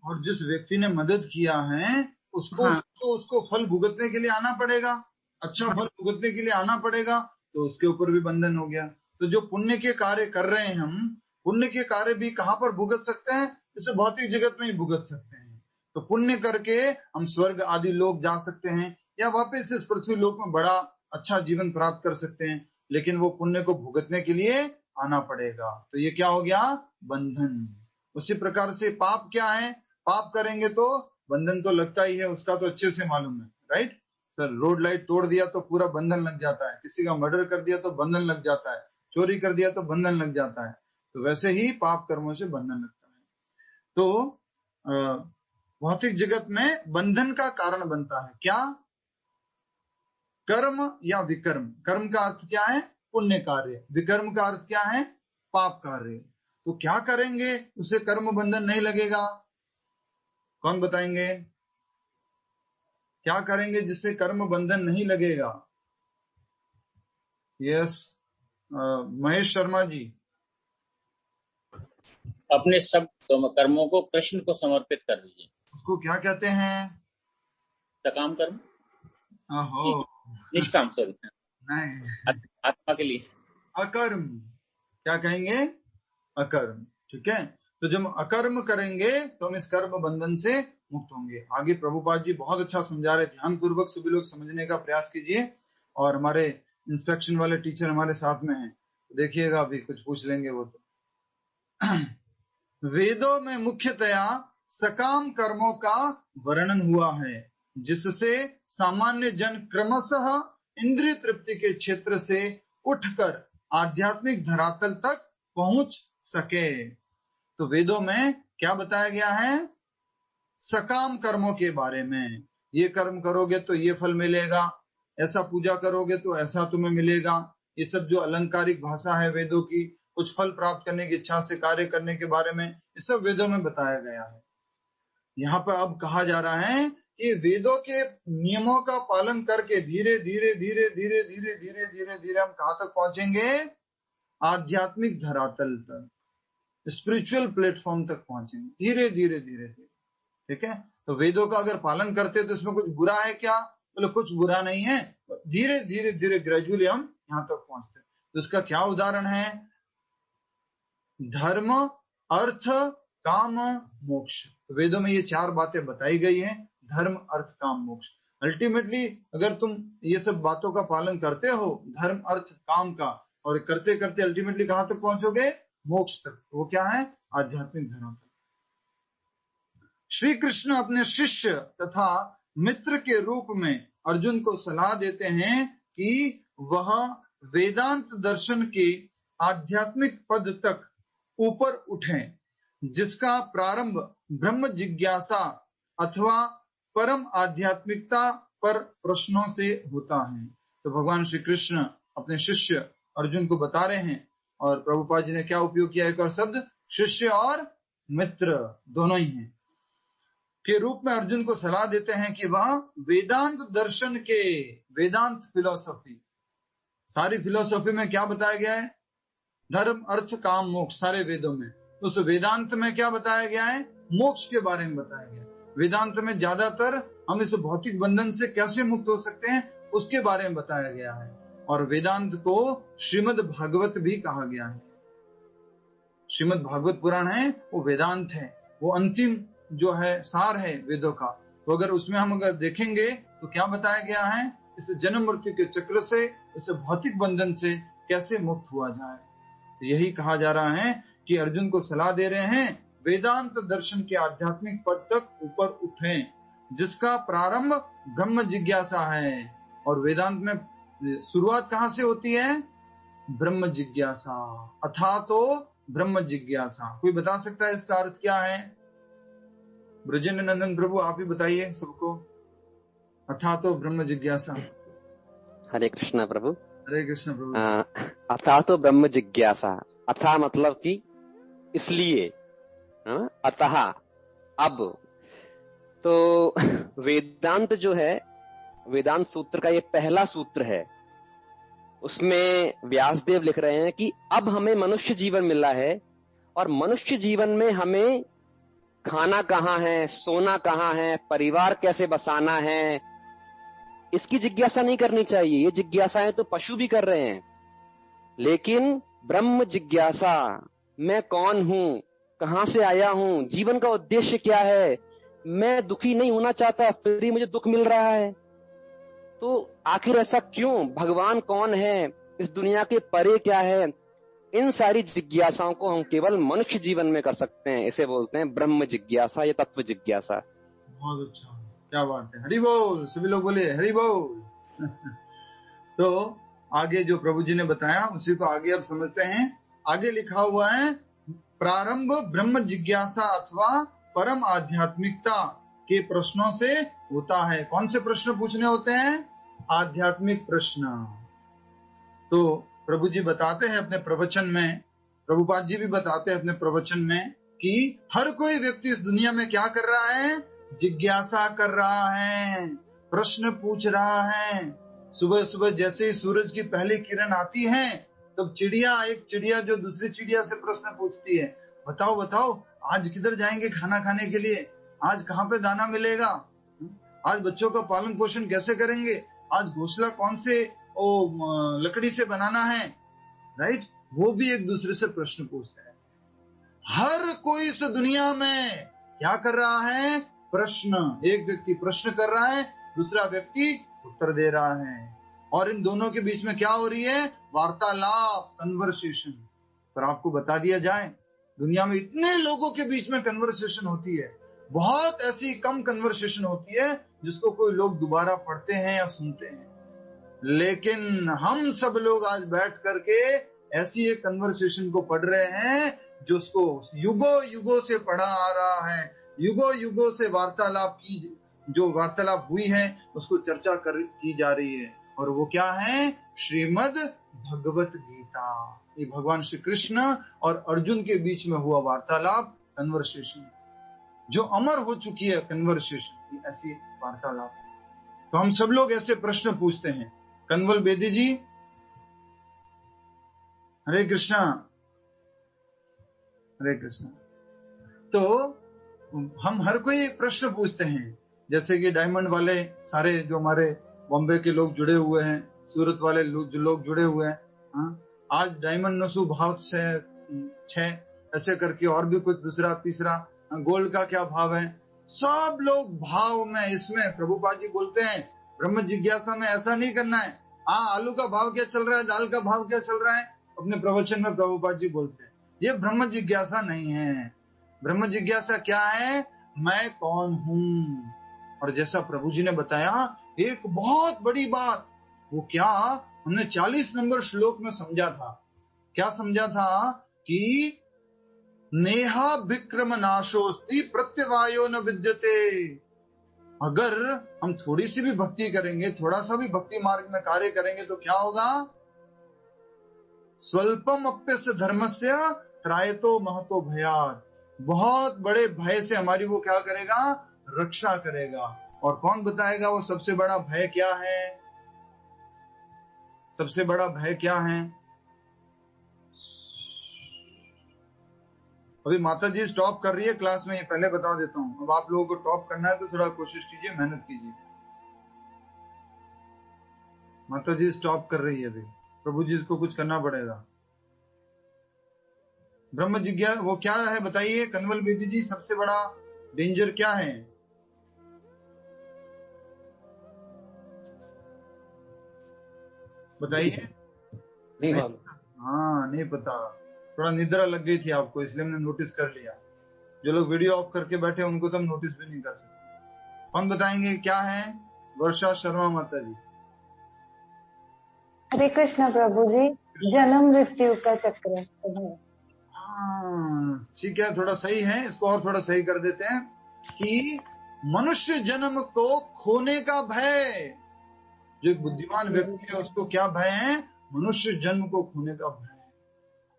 और जिस व्यक्ति ने मदद किया है उसको हाँ तो उसको फल भुगतने के लिए आना पड़ेगा, अच्छा हाँ फल भुगतने के लिए आना पड़ेगा, तो उसके ऊपर भी बंधन हो गया। तो जो पुण्य के कार्य कर रहे हैं हम, पुण्य के कार्य भी कहाँ पर भुगत सकते हैं? इसे भौतिक जगत में ही भुगत सकते हैं। तो पुण्य करके हम स्वर्ग आदि लोक जा सकते हैं, या वापस इस पृथ्वी लोक में बड़ा अच्छा जीवन प्राप्त कर सकते हैं, लेकिन वो पुण्य को भुगतने के लिए आना पड़ेगा। तो ये क्या हो गया? बंधन। उसी प्रकार से पाप क्या है? पाप करेंगे तो बंधन तो लगता ही है, उसका तो अच्छे से मालूम है, राइट सर। रोड लाइट तोड़ दिया तो पूरा बंधन लग जाता है, किसी का मर्डर कर दिया तो बंधन लग जाता है, चोरी कर दिया तो बंधन लग जाता है। तो वैसे ही पाप कर्मों से बंधन लगता है। तो भौतिक जगत में बंधन का कारण बनता है क्या? कर्म या विकर्म। कर्म का अर्थ क्या है? पुण्य कार्य। विकर्म का अर्थ क्या है? पाप कार्य। तो क्या करेंगे उससे कर्म बंधन नहीं लगेगा? कौन बताएंगे? क्या करेंगे जिससे कर्म बंधन नहीं लगेगा? यस, महेश शर्मा जी। अपने सब कर्मों को कृष्ण को समर्पित कर दीजिए। उसको क्या कहते हैं? सकाम कर्म, ओहो, निष्काम, सॉरी, नहीं, आत्मा के लिए अकर्म। क्या कहेंगे? अकर्म। ठीक है, तो जब अकर्म करेंगे तो हम इस कर्म बंधन से मुक्त होंगे। आगे प्रभुपाद जी बहुत अच्छा समझा रहे, ध्यान पूर्वक सभी लोग समझने का प्रयास कीजिए। और हमारे इंस्पेक्शन वाले टीचर हमारे साथ में हैं, देखिएगा अभी कुछ पूछ लेंगे वो तो। वेदों में मुख्यतया सकाम कर्मों का वर्णन हुआ है, जिससे सामान्य जन क्रमशः इंद्रिय तृप्ति के क्षेत्र से उठकर आध्यात्मिक धरातल तक पहुंच सके। तो वेदों में क्या बताया गया है? सकाम कर्मों के बारे में। ये कर्म करोगे तो ये फल मिलेगा, ऐसा पूजा करोगे तो ऐसा तुम्हें मिलेगा। ये सब जो अलंकारिक भाषा है वेदों की, कुछ फल प्राप्त करने की इच्छा से कार्य करने के बारे में, ये सब वेदों में बताया गया है। यहाँ पर अब कहा जा रहा है कि वेदों के नियमों का पालन करके धीरे धीरे धीरे धीरे धीरे धीरे धीरे धीरे हम कहाँ तक पहुंचेंगे? आध्यात्मिक धरातल तक, स्पिरिचुअल प्लेटफॉर्म तक पहुंचेंगे, धीरे धीरे धीरे धीरे। ठीक है, तो वेदों का अगर पालन करते तो इसमें कुछ बुरा है क्या? बोले कुछ बुरा नहीं है, धीरे धीरे धीरे ग्रेजुअली हम यहाँ तक पहुंचते हैं। तो इसका क्या उदाहरण है? धर्म, अर्थ, काम, मोक्ष। तो वेदों में ये चार बातें बताई गई हैं, धर्म, अर्थ, काम, मोक्ष। अल्टीमेटली अगर तुम ये सब बातों का पालन करते हो, धर्म, अर्थ, काम का, और करते करते अल्टीमेटली कहां तक पहुंचोगे? मोक्ष तक। वो क्या है? आध्यात्मिक धर्म। श्री कृष्ण अपने शिष्य तथा मित्र के रूप में अर्जुन को सलाह देते हैं कि वह वेदांत दर्शन के आध्यात्मिक पद तक ऊपर उठें, जिसका प्रारंभ ब्रह्म जिज्ञासा अथवा परम आध्यात्मिकता पर प्रश्नों से होता है। तो भगवान श्री कृष्ण अपने शिष्य अर्जुन को बता रहे हैं, और प्रभुपाद जी ने क्या उपयोग किया? एक और शब्द, शिष्य और मित्र दोनों ही हैं, के रूप में अर्जुन को सलाह देते हैं कि वह वेदांत दर्शन के, वेदांत फिलॉसफी, सारी फिलॉसफी में क्या बताया गया है? धर्म, अर्थ, काम, मोक्ष, सारे वेदों में। उस वेदांत में क्या बताया गया है? मोक्ष के बारे में बताया गया है। वेदांत में ज्यादातर हम इस भौतिक बंधन से कैसे मुक्त हो सकते हैं उसके बारे में बताया गया है। और वेदांत को श्रीमद् भागवत भी कहा गया है। श्रीमद् भागवत पुराण है वो वेदांत है, वो अंतिम जो है सार है वेदों का। तो अगर उसमें हम अगर देखेंगे तो क्या बताया गया है? इस जन्म मृत्यु के चक्र से, इस भौतिक बंधन से कैसे मुक्त हुआ जाए। तो यही कहा जा रहा है कि अर्जुन को सलाह दे रहे हैं, वेदांत दर्शन के आध्यात्मिक पद तक ऊपर उठें, जिसका प्रारंभ ब्रह्म जिज्ञासा है। और वेदांत में शुरुआत कहाँ से होती है? ब्रह्म जिज्ञासा, अथा तो ब्रह्म जिज्ञासा। कोई बता सकता है इसका अर्थ क्या है? ब्रजेंद्र नंदन प्रभु आप ही बताइए सबको। अथा तो ब्रह्म जिज्ञासा। हरे कृष्णा प्रभु। हरे कृष्ण प्रभु। अथा तो ब्रह्म जिज्ञासा, अथा मतलब कि इसलिए, अतः अब। तो वेदांत जो है, वेदांत सूत्र का ये पहला सूत्र है, उसमें व्यासदेव लिख रहे हैं कि अब हमें मनुष्य जीवन मिला है और मनुष्य जीवन में हमें खाना कहाँ है, सोना कहाँ है, परिवार कैसे बसाना है, इसकी जिज्ञासा नहीं करनी चाहिए। ये जिज्ञासाएं तो पशु भी कर रहे हैं, लेकिन ब्रह्म जिज्ञासा, मैं कौन हूं, कहां से आया हूं, जीवन का उद्देश्य क्या है, मैं दुखी नहीं होना चाहता फिर भी मुझे दुख मिल रहा है, तो आखिर ऐसा क्यों, भगवान कौन है, इस दुनिया के परे क्या है, इन सारी जिज्ञासाओं को हम केवल मनुष्य जीवन में कर सकते हैं। इसे बोलते हैं ब्रह्म जिज्ञासा या तत्व जिज्ञासा। बहुत अच्छा, क्या बात है। हरि बोल, सभी लोग बोले हरि बोल। तो आगे जो प्रभु जी ने बताया उसी को आगे अब समझते हैं। आगे लिखा हुआ है प्रारंभ ब्रह्म जिज्ञासा अथवा परम आध्यात्मिकता के प्रश्नों से होता है। कौन से प्रश्न पूछने होते हैं? आध्यात्मिक प्रश्न। तो प्रभु जी बताते हैं अपने प्रवचन में, प्रभुपाद जी भी बताते हैं अपने प्रवचन में कि हर कोई व्यक्ति इस दुनिया में क्या कर रहा है? जिज्ञासा कर रहा है, प्रश्न पूछ रहा है। सुबह सुबह जैसे ही सूरज की पहली किरण आती है तब एक चिड़िया जो दूसरी चिड़िया से प्रश्न पूछती है, बताओ बताओ आज किधर जाएंगे खाना खाने के लिए, आज कहाँ पे दाना मिलेगा, आज बच्चों का पालन पोषण कैसे करेंगे, आज घोंसला कौन से लकड़ी से बनाना है, राइट। वो भी एक दूसरे से प्रश्न पूछते हैं। हर कोई इस दुनिया में क्या कर रहा है? प्रश्न। एक व्यक्ति प्रश्न कर रहा है, दूसरा व्यक्ति उत्तर दे रहा है, और इन दोनों के बीच में क्या हो रही है? वार्तालाप, कन्वर्सेशन। पर आपको बता दिया जाए, दुनिया में इतने लोगों के बीच में कन्वर्सेशन होती है, बहुत ऐसी कम कन्वर्सेशन होती है जिसको कोई लोग दोबारा पढ़ते हैं या सुनते हैं। लेकिन हम सब लोग आज बैठ करके ऐसी एक कन्वर्सेशन को पढ़ रहे हैं जो उसको युगों युगों से पढ़ा आ रहा है, युगों युगों से वार्तालाप की, जो वार्तालाप हुई है उसको चर्चा की जा रही है। और वो क्या है? श्रीमद् भगवत गीता। ये भगवान श्री कृष्ण और अर्जुन के बीच में हुआ वार्तालाप, कन्वर्सेशन, जो अमर हो चुकी है कन्वर्सेशन, ऐसी वार्तालाप। तो हम सब लोग ऐसे प्रश्न पूछते हैं। कन्वल बेदी जी, हरे कृष्णा। हरे कृष्णा। तो हम हर कोई प्रश्न पूछते हैं, जैसे कि डायमंड वाले सारे जो हमारे बॉम्बे के लोग जुड़े हुए हैं, सूरत वाले जो लोग जुड़े हुए हैं, आज डायमंड नसु भाव से 6 ऐसे करके, और भी कुछ दूसरा तीसरा, गोल्ड का क्या भाव है, सब लोग भाव में, इसमें प्रभुपाद जी बोलते हैं ब्रह्म जिज्ञासा में ऐसा नहीं करना है। आलू का भाव क्या चल रहा है, दाल का भाव क्या चल रहा है, अपने प्रवचन में प्रभुपाद जी बोलते हैं। ये ब्रह्म जिज्ञासा नहीं है। ब्रह्म जिज्ञासा क्या है? मैं कौन हूँ। और जैसा प्रभु जी ने बताया एक बहुत बड़ी बात, वो क्या हमने 40 नंबर श्लोक में समझा था। क्या समझा था? कि नेहा विक्रम नाशोस्ति प्रत्यवायो न विद्यते। अगर हम थोड़ी सी भी भक्ति करेंगे, थोड़ा सा भी भक्ति मार्ग में कार्य करेंगे तो क्या होगा? स्वल्पम अप्यस्य धर्मस्य त्रायतो महतो भयात्। बहुत बड़े भय से हमारी वो क्या करेगा? रक्षा करेगा। और कौन बताएगा वो सबसे बड़ा भय क्या है? सबसे बड़ा भय क्या है? अभी माता जी स्टॉप कर रही है क्लास में, ये पहले बता देता हूँ। अब आप लोगों को टॉप करना है तो थोड़ा कोशिश कीजिए, मेहनत कीजिए। माता जी स्टॉप कर रही है अभी, प्रभु जी इसको कुछ करना पड़ेगा। ब्रह्म जिज्ञासा वो क्या है बताइए कन्वल बेदी जी, सबसे बड़ा डेंजर क्या है? बताइए। नहीं मालूम। हाँ, नहीं पता, थोड़ा निद्रा लग गई थी आपको, इसलिए हमने नोटिस कर लिया। जो लोग वीडियो ऑफ करके बैठे उनको तो हम नोटिस भी नहीं कर सकते। कौन बताएंगे क्या है? वर्षा शर्मा माता जी। हरे कृष्ण प्रभु जी। जन्म मृत्यु का चक्र। हाँ ठीक है, थोड़ा सही है, इसको और थोड़ा सही कर देते हैं कि मनुष्य जन्म को खोने का भय, जो एक बुद्धिमान व्यक्ति है उसको क्या भय है? मनुष्य जन्म को खोने का भय।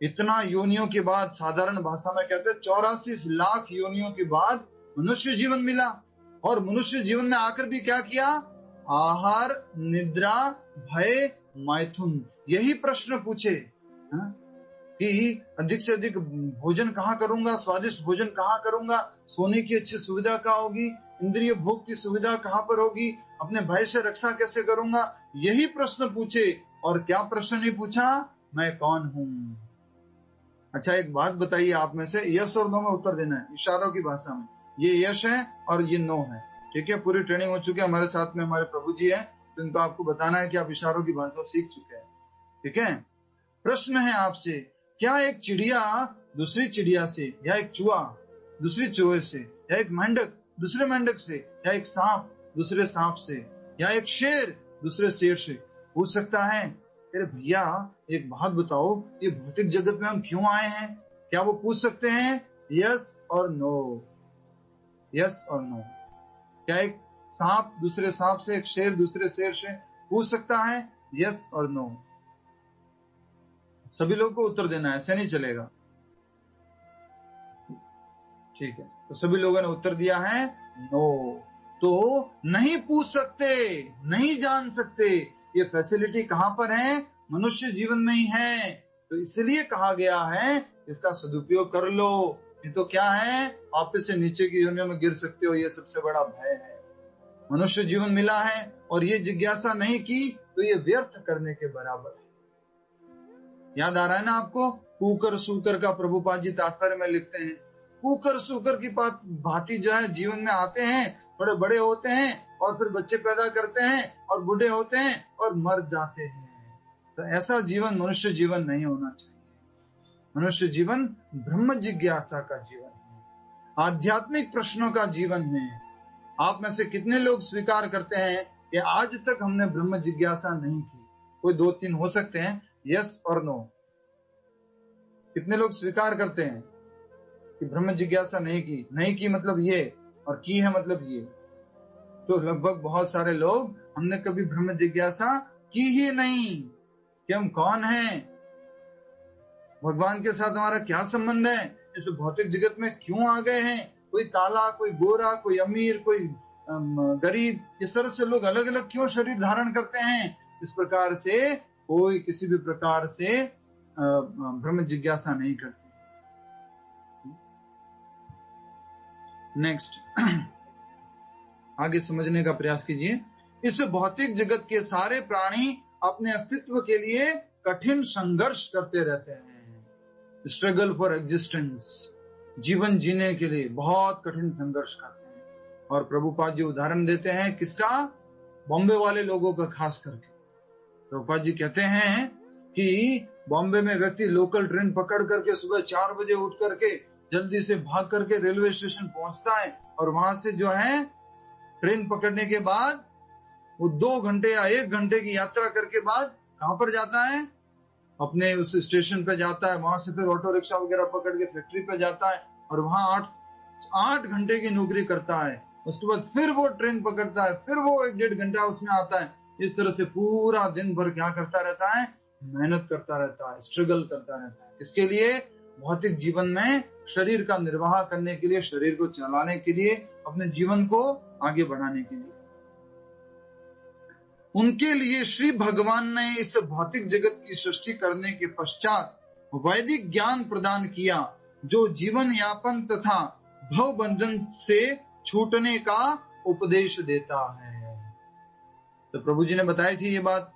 इतना योनियों के बाद, साधारण भाषा में कहते हैं 84 लाख योनियों के बाद मनुष्य जीवन मिला, और मनुष्य जीवन में आकर भी क्या किया? आहार, निद्रा, भय, मैथुन, यही प्रश्न पूछे कि अधिक से अधिक भोजन कहाँ करूंगा, स्वादिष्ट भोजन कहाँ करूंगा, सोने की अच्छी सुविधा कहाँ होगी, इंद्रिय भोग की सुविधा कहाँ पर होगी, अपने भय से रक्षा कैसे करूंगा, यही प्रश्न पूछे। और क्या प्रश्न नहीं पूछा? मैं कौन हूँ। अच्छा एक बात बताइए, आप में से यस और नो में उत्तर देना है, इशारों की भाषा में। ये यस है और ये नो है, ठीक है। पूरी ट्रेनिंग हो चुकी है, हमारे साथ में हमारे प्रभु जी है, तो इनको आपको बताना है कि आप इशारों की भाषा सीख चुके हैं, ठीक है। प्रश्न है आपसे, क्या एक चिड़िया दूसरी चिड़िया से, या एक चूहा दूसरी चूहे से, या एक मेंढक दूसरे मेंढक से, या एक सांप दूसरे सांप से, या एक शेर दूसरे शेर से पूछ सकता है? अरे भैया एक बात बताओ, ये भौतिक जगत में हम क्यों आए हैं? क्या वो पूछ सकते हैं? यस और नो, यस और नो। क्या एक सांप दूसरे सांप से, एक शेर दूसरे शेर से पूछ सकता है? यस और नो। सभी लोगों को उत्तर देना है, ऐसे नहीं चलेगा, ठीक है। तो सभी लोगों ने उत्तर दिया है नो, तो नहीं पूछ सकते, नहीं जान सकते। ये फैसिलिटी कहां पर है? मनुष्य जीवन में ही है, तो इसलिए कहा गया है इसका सदुपयोग कर लो, ये तो क्या है? वापस से नीचे की योनियों में गिर सकते हो, ये सबसे बड़ा भय है। मनुष्य जीवन मिला है और ये जिज्ञासा नहीं की तो ये व्यर्थ करने के बराबर है। याद आ रहा है ना आपको? कुकर सूकर का प्रभुपाद जी तात्पर्य में लिखते हैं, कुकर सूकर की भांति जो है जीवन में आते हैं, थोड़े बड़े होते हैं और फिर बच्चे पैदा करते हैं और बूढ़े होते हैं और मर जाते हैं। तो ऐसा जीवन मनुष्य जीवन नहीं होना चाहिए। मनुष्य जीवन ब्रह्म जिज्ञासा का जीवन है, आध्यात्मिक प्रश्नों का जीवन है। आप में से कितने लोग स्वीकार करते हैं कि आज तक हमने ब्रह्म जिज्ञासा नहीं की? कोई 2-3 हो सकते हैं, यस और नो। कितने लोग स्वीकार करते हैं कि ब्रह्म जिज्ञासा नहीं की? नहीं की मतलब ये, और की है मतलब ये। तो लगभग बहुत सारे लोग, हमने कभी ब्रह्म जिज्ञासा की ही नहीं कि हम कौन हैं, भगवान के साथ हमारा क्या संबंध है, इस भौतिक जगत में क्यों आ गए हैं, कोई काला, कोई गोरा, कोई अमीर, कोई गरीब, इस तरह से लोग अलग अलग क्यों शरीर धारण करते हैं। इस प्रकार से कोई किसी भी प्रकार से ब्रह्म जिज्ञासा नहीं करते। नेक्स्ट, आगे समझने का प्रयास कीजिए। इस भौतिक जगत के सारे प्राणी अपने अस्तित्व के लिए कठिन संघर्ष करते रहते हैं। स्ट्रगल फॉर एग्जिस्टेंस, जीवन जीने के लिए बहुत कठिन संघर्ष करते हैं। और प्रभुपाद जी उदाहरण देते हैं किसका? बॉम्बे वाले लोगों का खास करके। प्रभुपाद जी कहते हैं कि बॉम्बे में व्यक्ति लोकल ट्रेन पकड़ करके सुबह 4 बजे उठ करके जल्दी से भाग करके रेलवे स्टेशन पहुंचता है, और वहां से जो है ट्रेन पकड़ने के बाद वो 2 घंटे या 1 घंटे की यात्रा करके बाद कहां पर जाता है? अपने उस स्टेशन पे जाता है, वहां से फिर ऑटो रिक्शा वगैरह पकड़ के फैक्ट्री पे जाता है और वहां 8 घंटे की नौकरी करता है। उसके बाद फिर वो ट्रेन पकड़ता है, फिर वो 1-1.5 घंटा उसमें आता है। इस तरह से पूरा दिन भर क्या करता रहता है? मेहनत करता रहता है, स्ट्रगल करता रहता है। इसके लिए भौतिक जीवन में शरीर का निर्वाह करने के लिए, शरीर को चलाने के लिए, अपने जीवन को आगे बढ़ाने के लिए। उनके लिए श्री भगवान ने इस भौतिक जगत की सृष्टि करने के पश्चात वैदिक ज्ञान प्रदान किया, जो जीवन यापन तथा भव बंधन से छूटने का उपदेश देता है। तो प्रभु जी ने बताई थी ये बात,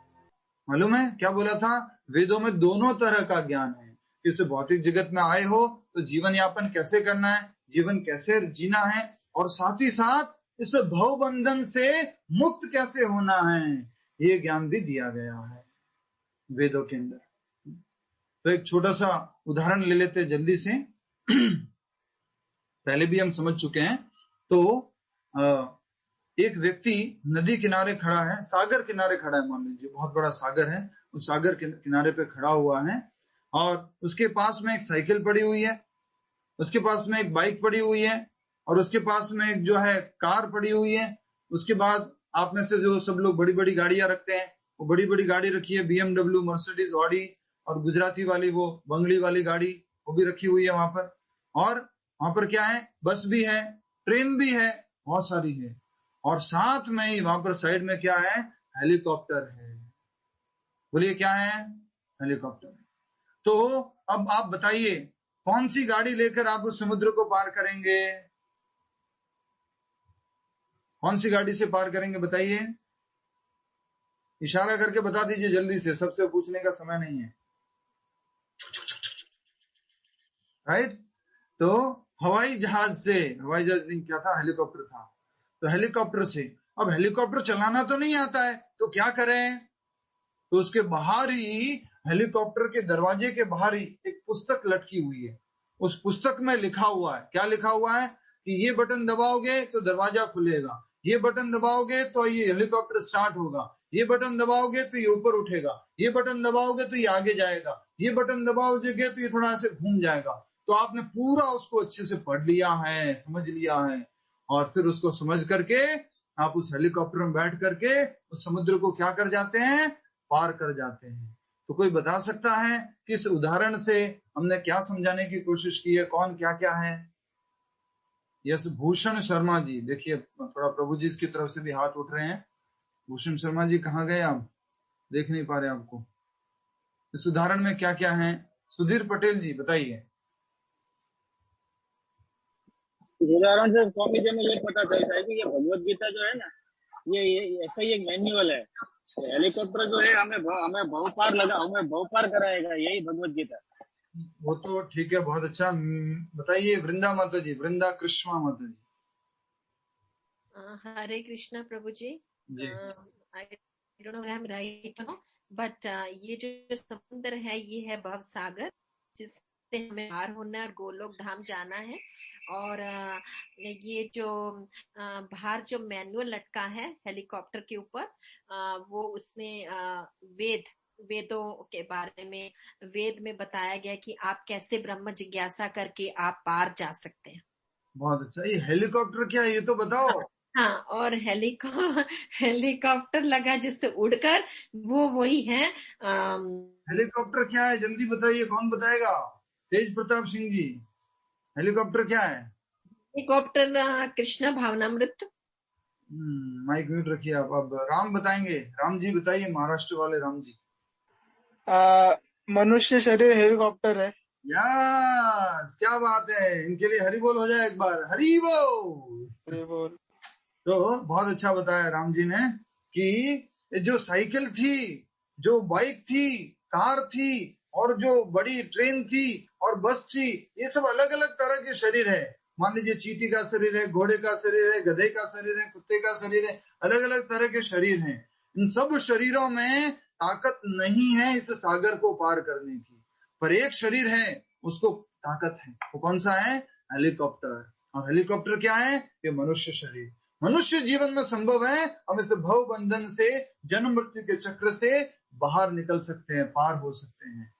मालूम है क्या बोला था? वेदों में दोनों तरह का ज्ञान है। इस भौतिक जगत में आए हो तो जीवन यापन कैसे करना है, जीवन कैसे जीना है, और साथ ही साथ इस भव बंधन से मुक्त कैसे होना है, ये ज्ञान भी दिया गया है वेदों के अंदर। तो एक छोटा सा उदाहरण ले लेते जल्दी से, पहले भी हम समझ चुके हैं। तो एक व्यक्ति नदी किनारे खड़ा है, सागर किनारे खड़ा है, मान लीजिए बहुत बड़ा सागर है, उस सागर के किनारे पे खड़ा हुआ है और उसके पास में एक साइकिल पड़ी हुई है, उसके पास में एक बाइक पड़ी हुई है और उसके पास में एक जो है कार पड़ी हुई है। उसके बाद आप में से जो सब लोग बड़ी बड़ी गाड़ियां रखते हैं, वो बड़ी बड़ी गाड़ी रखी है, BMW, मर्सिडीज, ऑडी, और गुजराती वाली वो बंगली वाली गाड़ी वो भी रखी हुई है वहां पर। और वहां पर क्या है, बस भी है, ट्रेन भी है, बहुत सारी है। और साथ में ही वहां पर साइड में क्या है, हेलीकॉप्टर है। बोलिए क्या है, हेलीकॉप्टर। तो अब आप बताइए कौन सी गाड़ी लेकर आप उस समुद्र को पार करेंगे? कौन सी गाड़ी से पार करेंगे बताइए, इशारा करके बता दीजिए जल्दी से, सबसे पूछने का समय नहीं है। राइट, तो हवाई जहाज से, हवाई जहाज नहीं, क्या था, हेलीकॉप्टर था। तो हेलीकॉप्टर से, अब हेलीकॉप्टर चलाना तो नहीं आता है तो क्या करें? तो उसके बाहर ही, हेलीकॉप्टर के दरवाजे के बाहर ही एक पुस्तक लटकी हुई है। उस पुस्तक में लिखा हुआ है, क्या लिखा हुआ है कि ये बटन दबाओगे तो दरवाजा खुलेगा, ये बटन दबाओगे तो ये हेलीकॉप्टर स्टार्ट होगा, ये बटन दबाओगे तो ये ऊपर उठेगा, ये बटन दबाओगे तो ये आगे जाएगा, ये बटन दबाओगे तो ये थोड़ा ऐसे घूम जाएगा। तो आपने पूरा उसको अच्छे से पढ़ लिया है, समझ लिया है, और फिर उसको समझ करके आप उस हेलीकॉप्टर में बैठ करके उस समुद्र को क्या कर जाते हैं, पार कर जाते हैं। तो कोई बता सकता है कि इस उदाहरण से हमने क्या समझाने की कोशिश की है, कौन क्या क्या है? यस, भूषण शर्मा जी, देखिए थोड़ा प्रभु जी की तरफ से भी हाथ उठ रहे हैं। भूषण शर्मा जी कहाँ गए आप, देख नहीं पा रहे आपको। इस उदाहरण में क्या क्या है? सुधीर पटेल जी बताइए। उदाहरण से स्वामी जी में ये पता चलता है कि ये भगवत गीता जो है ना, ये ऐसा ही एक मैन्युअल है। हेलीकॉप्टर जो है हमें भव पार कराएगा, यही भगवत गीता। वो तो ठीक है, बहुत अच्छा। बताइए वृंदा माता जी, वृंदा कृष्णा माता जी। हरे कृष्णा प्रभु ji. I don't know I am right no, but ये जो समुद्र है ये है भव सागर, जिससे हमें पार होना है और गोलोक धाम जाना है। और ये जो बाहर जो मैनुअल लटका है हेलीकॉप्टर के ऊपर, वो उसमें वेदों के बारे में, वेद में बताया गया कि आप कैसे ब्रह्म जिज्ञासा करके आप पार जा सकते हैं। बहुत अच्छा। ये हेलीकॉप्टर क्या है ये तो बताओ। हाँ, और हेलीकॉप्टर लगा जिससे उड़कर वो वही है। हेलीकॉप्टर क्या है जल्दी बताइए, कौन बताएगा? तेज प्रताप सिंह जी, हेलीकॉप्टर क्या है? हेलीकॉप्टर कृष्ण भावनामृत। माइक म्यूट रखिए आप। अब राम बताएंगे, राम जी बताइए, महाराष्ट्र वाले राम जी। मनुष्य शरीर हेलीकॉप्टर है। यस, क्या बात है, इनके लिए हरि बोल हो जाए एक बार, हरि बोल, हरि बोल। तो बहुत अच्छा बताया राम जी ने कि जो साइकिल थी, जो बाइक थी, कार थी, और जो बड़ी ट्रेन थी और बस थी, ये सब अलग अलग तरह के शरीर है। मान लीजिए चींटी का शरीर है, घोड़े का शरीर है, गधे का शरीर है, कुत्ते का शरीर है, अलग अलग तरह के शरीर हैं। इन सब शरीरों में ताकत नहीं है इस सागर को पार करने की, पर एक शरीर है उसको ताकत है। वो कौन सा है? हेलीकॉप्टर। और हेलीकॉप्टर क्या है? ये मनुष्य शरीर। मनुष्य जीवन में संभव है हम इस भव बंधन से, जन्म मृत्यु के चक्र से बाहर निकल सकते हैं, पार हो सकते हैं।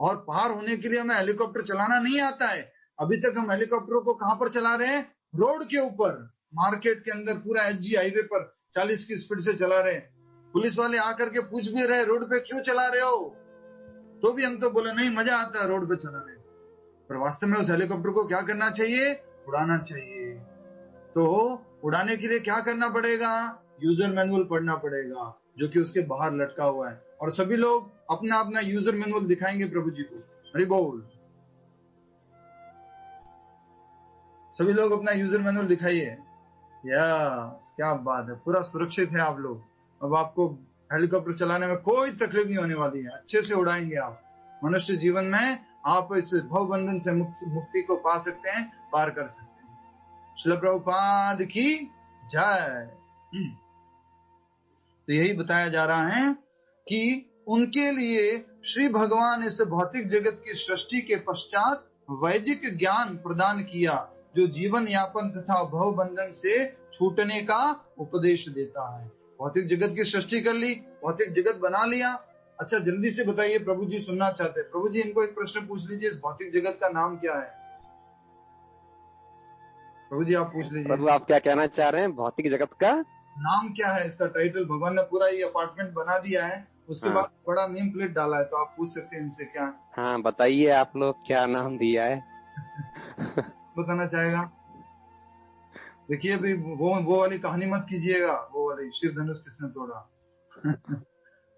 और पार होने के लिए हमें हेलीकॉप्टर चलाना नहीं आता है। अभी तक हम हेलीकॉप्टर को कहां पर चला रहे हैं? रोड के ऊपर, मार्केट के अंदर, पूरा SG हाईवे पर 40 की स्पीड से चला रहे हैं। पुलिस वाले आकर के पूछ भी रहे रोड पे क्यों चला रहे हो, तो भी हम तो बोले नहीं मजा आता है रोड पे चलाने। पर वास्तव में उस हेलीकॉप्टर को क्या करना चाहिए? उड़ाना चाहिए। तो उड़ाने के लिए क्या करना पड़ेगा? यूजर मैनुअल पढ़ना पड़ेगा, जो कि उसके बाहर लटका हुआ है। और सभी लोग अपना अपना यूजर मैनुअल दिखाएंगे प्रभु जी को। हरि बोल। सभी लोग अपना यूजर मैनुअल दिखाइए। यस, क्या बात है, पूरा सुरक्षित है आप लोग। अब आपको हेलीकॉप्टर चलाने में कोई तकलीफ नहीं होने वाली है, अच्छे से उड़ाएंगे आप। मनुष्य जीवन में आप इस भव बंधन से मुक्ति को पा सकते हैं, पार कर सकते हैं। श्रील प्रभुपाद की जय। तो यही बताया जा रहा है कि उनके लिए श्री भगवान इस भौतिक जगत की सृष्टि के पश्चात वैदिक ज्ञान प्रदान किया, जो जीवन यापन तथा भव बंधन से छूटने का उपदेश देता है। भौतिक जगत की सृष्टि कर ली, भौतिक जगत बना लिया, अच्छा जल्दी से बताइए, प्रभु जी सुनना चाहते हैं। प्रभु जी इनको एक प्रश्न पूछ लीजिए, इस भौतिक जगत का नाम क्या है? प्रभु जी आप पूछ लीजिए। प्रभु आप क्या कहना चाह रहे हैं? भौतिक जगत का नाम क्या है? इसका टाइटल, भगवान ने पूरा ये अपार्टमेंट बना दिया है, उसके बाद बड़ा नेम प्लेट डाला है, तो आप पूछ सकते हैं इनसे क्या। हाँ बताइए आप लोग क्या नाम दिया है? बताना चाहेगा? देखिए अभी वो वाली कहानी मत कीजिएगा, वो वाली शिव धनुष किसने तोड़ा।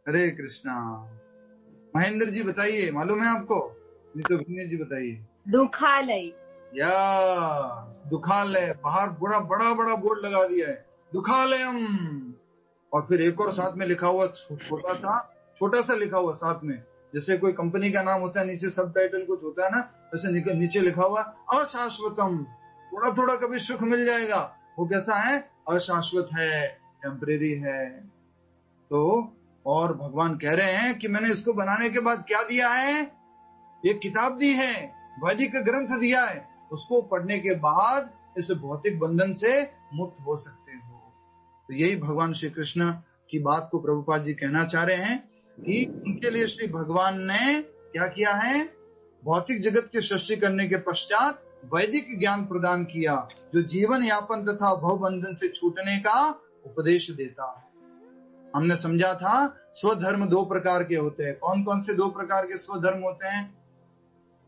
हरे कृष्णा। महेंद्र जी बताइए, मालूम है आपको? नहीं तो विनय जी बताइए। दुखालय। या दुखालय, बाहर बड़ा बड़ा बोर्ड लगा दिया है, दुखालयम, और फिर एक और साथ में लिखा हुआ, छोटा सा लिखा हुआ साथ में, जैसे कोई कंपनी का नाम होता है, नीचे सब टाइटल कुछ होता है ना, वैसे नीचे लिखा हुआ अशाश्वतम, थोड़ा थोड़ा कभी सुख मिल जाएगा। वो कैसा है? अशाश्वत है, टेम्परेरी है। तो और भगवान कह रहे हैं कि मैंने इसको बनाने के बाद क्या दिया है? एक किताब दी है, वैदिक ग्रंथ दिया है, उसको पढ़ने के बाद इस भौतिक बंधन से मुक्त हो सकते हो। तो यही भगवान श्री कृष्ण की बात को प्रभुपाद जी कहना चाह रहे हैं कि उनके लिए श्री भगवान ने क्या किया है? भौतिक जगत की सृष्टि करने के पश्चात वैदिक ज्ञान प्रदान किया, जो जीवन यापन तथा भव बंधन से छूटने का उपदेश देता है। हमने समझा था स्वधर्म दो प्रकार के होते हैं। कौन कौन से दो प्रकार के स्वधर्म होते हैं?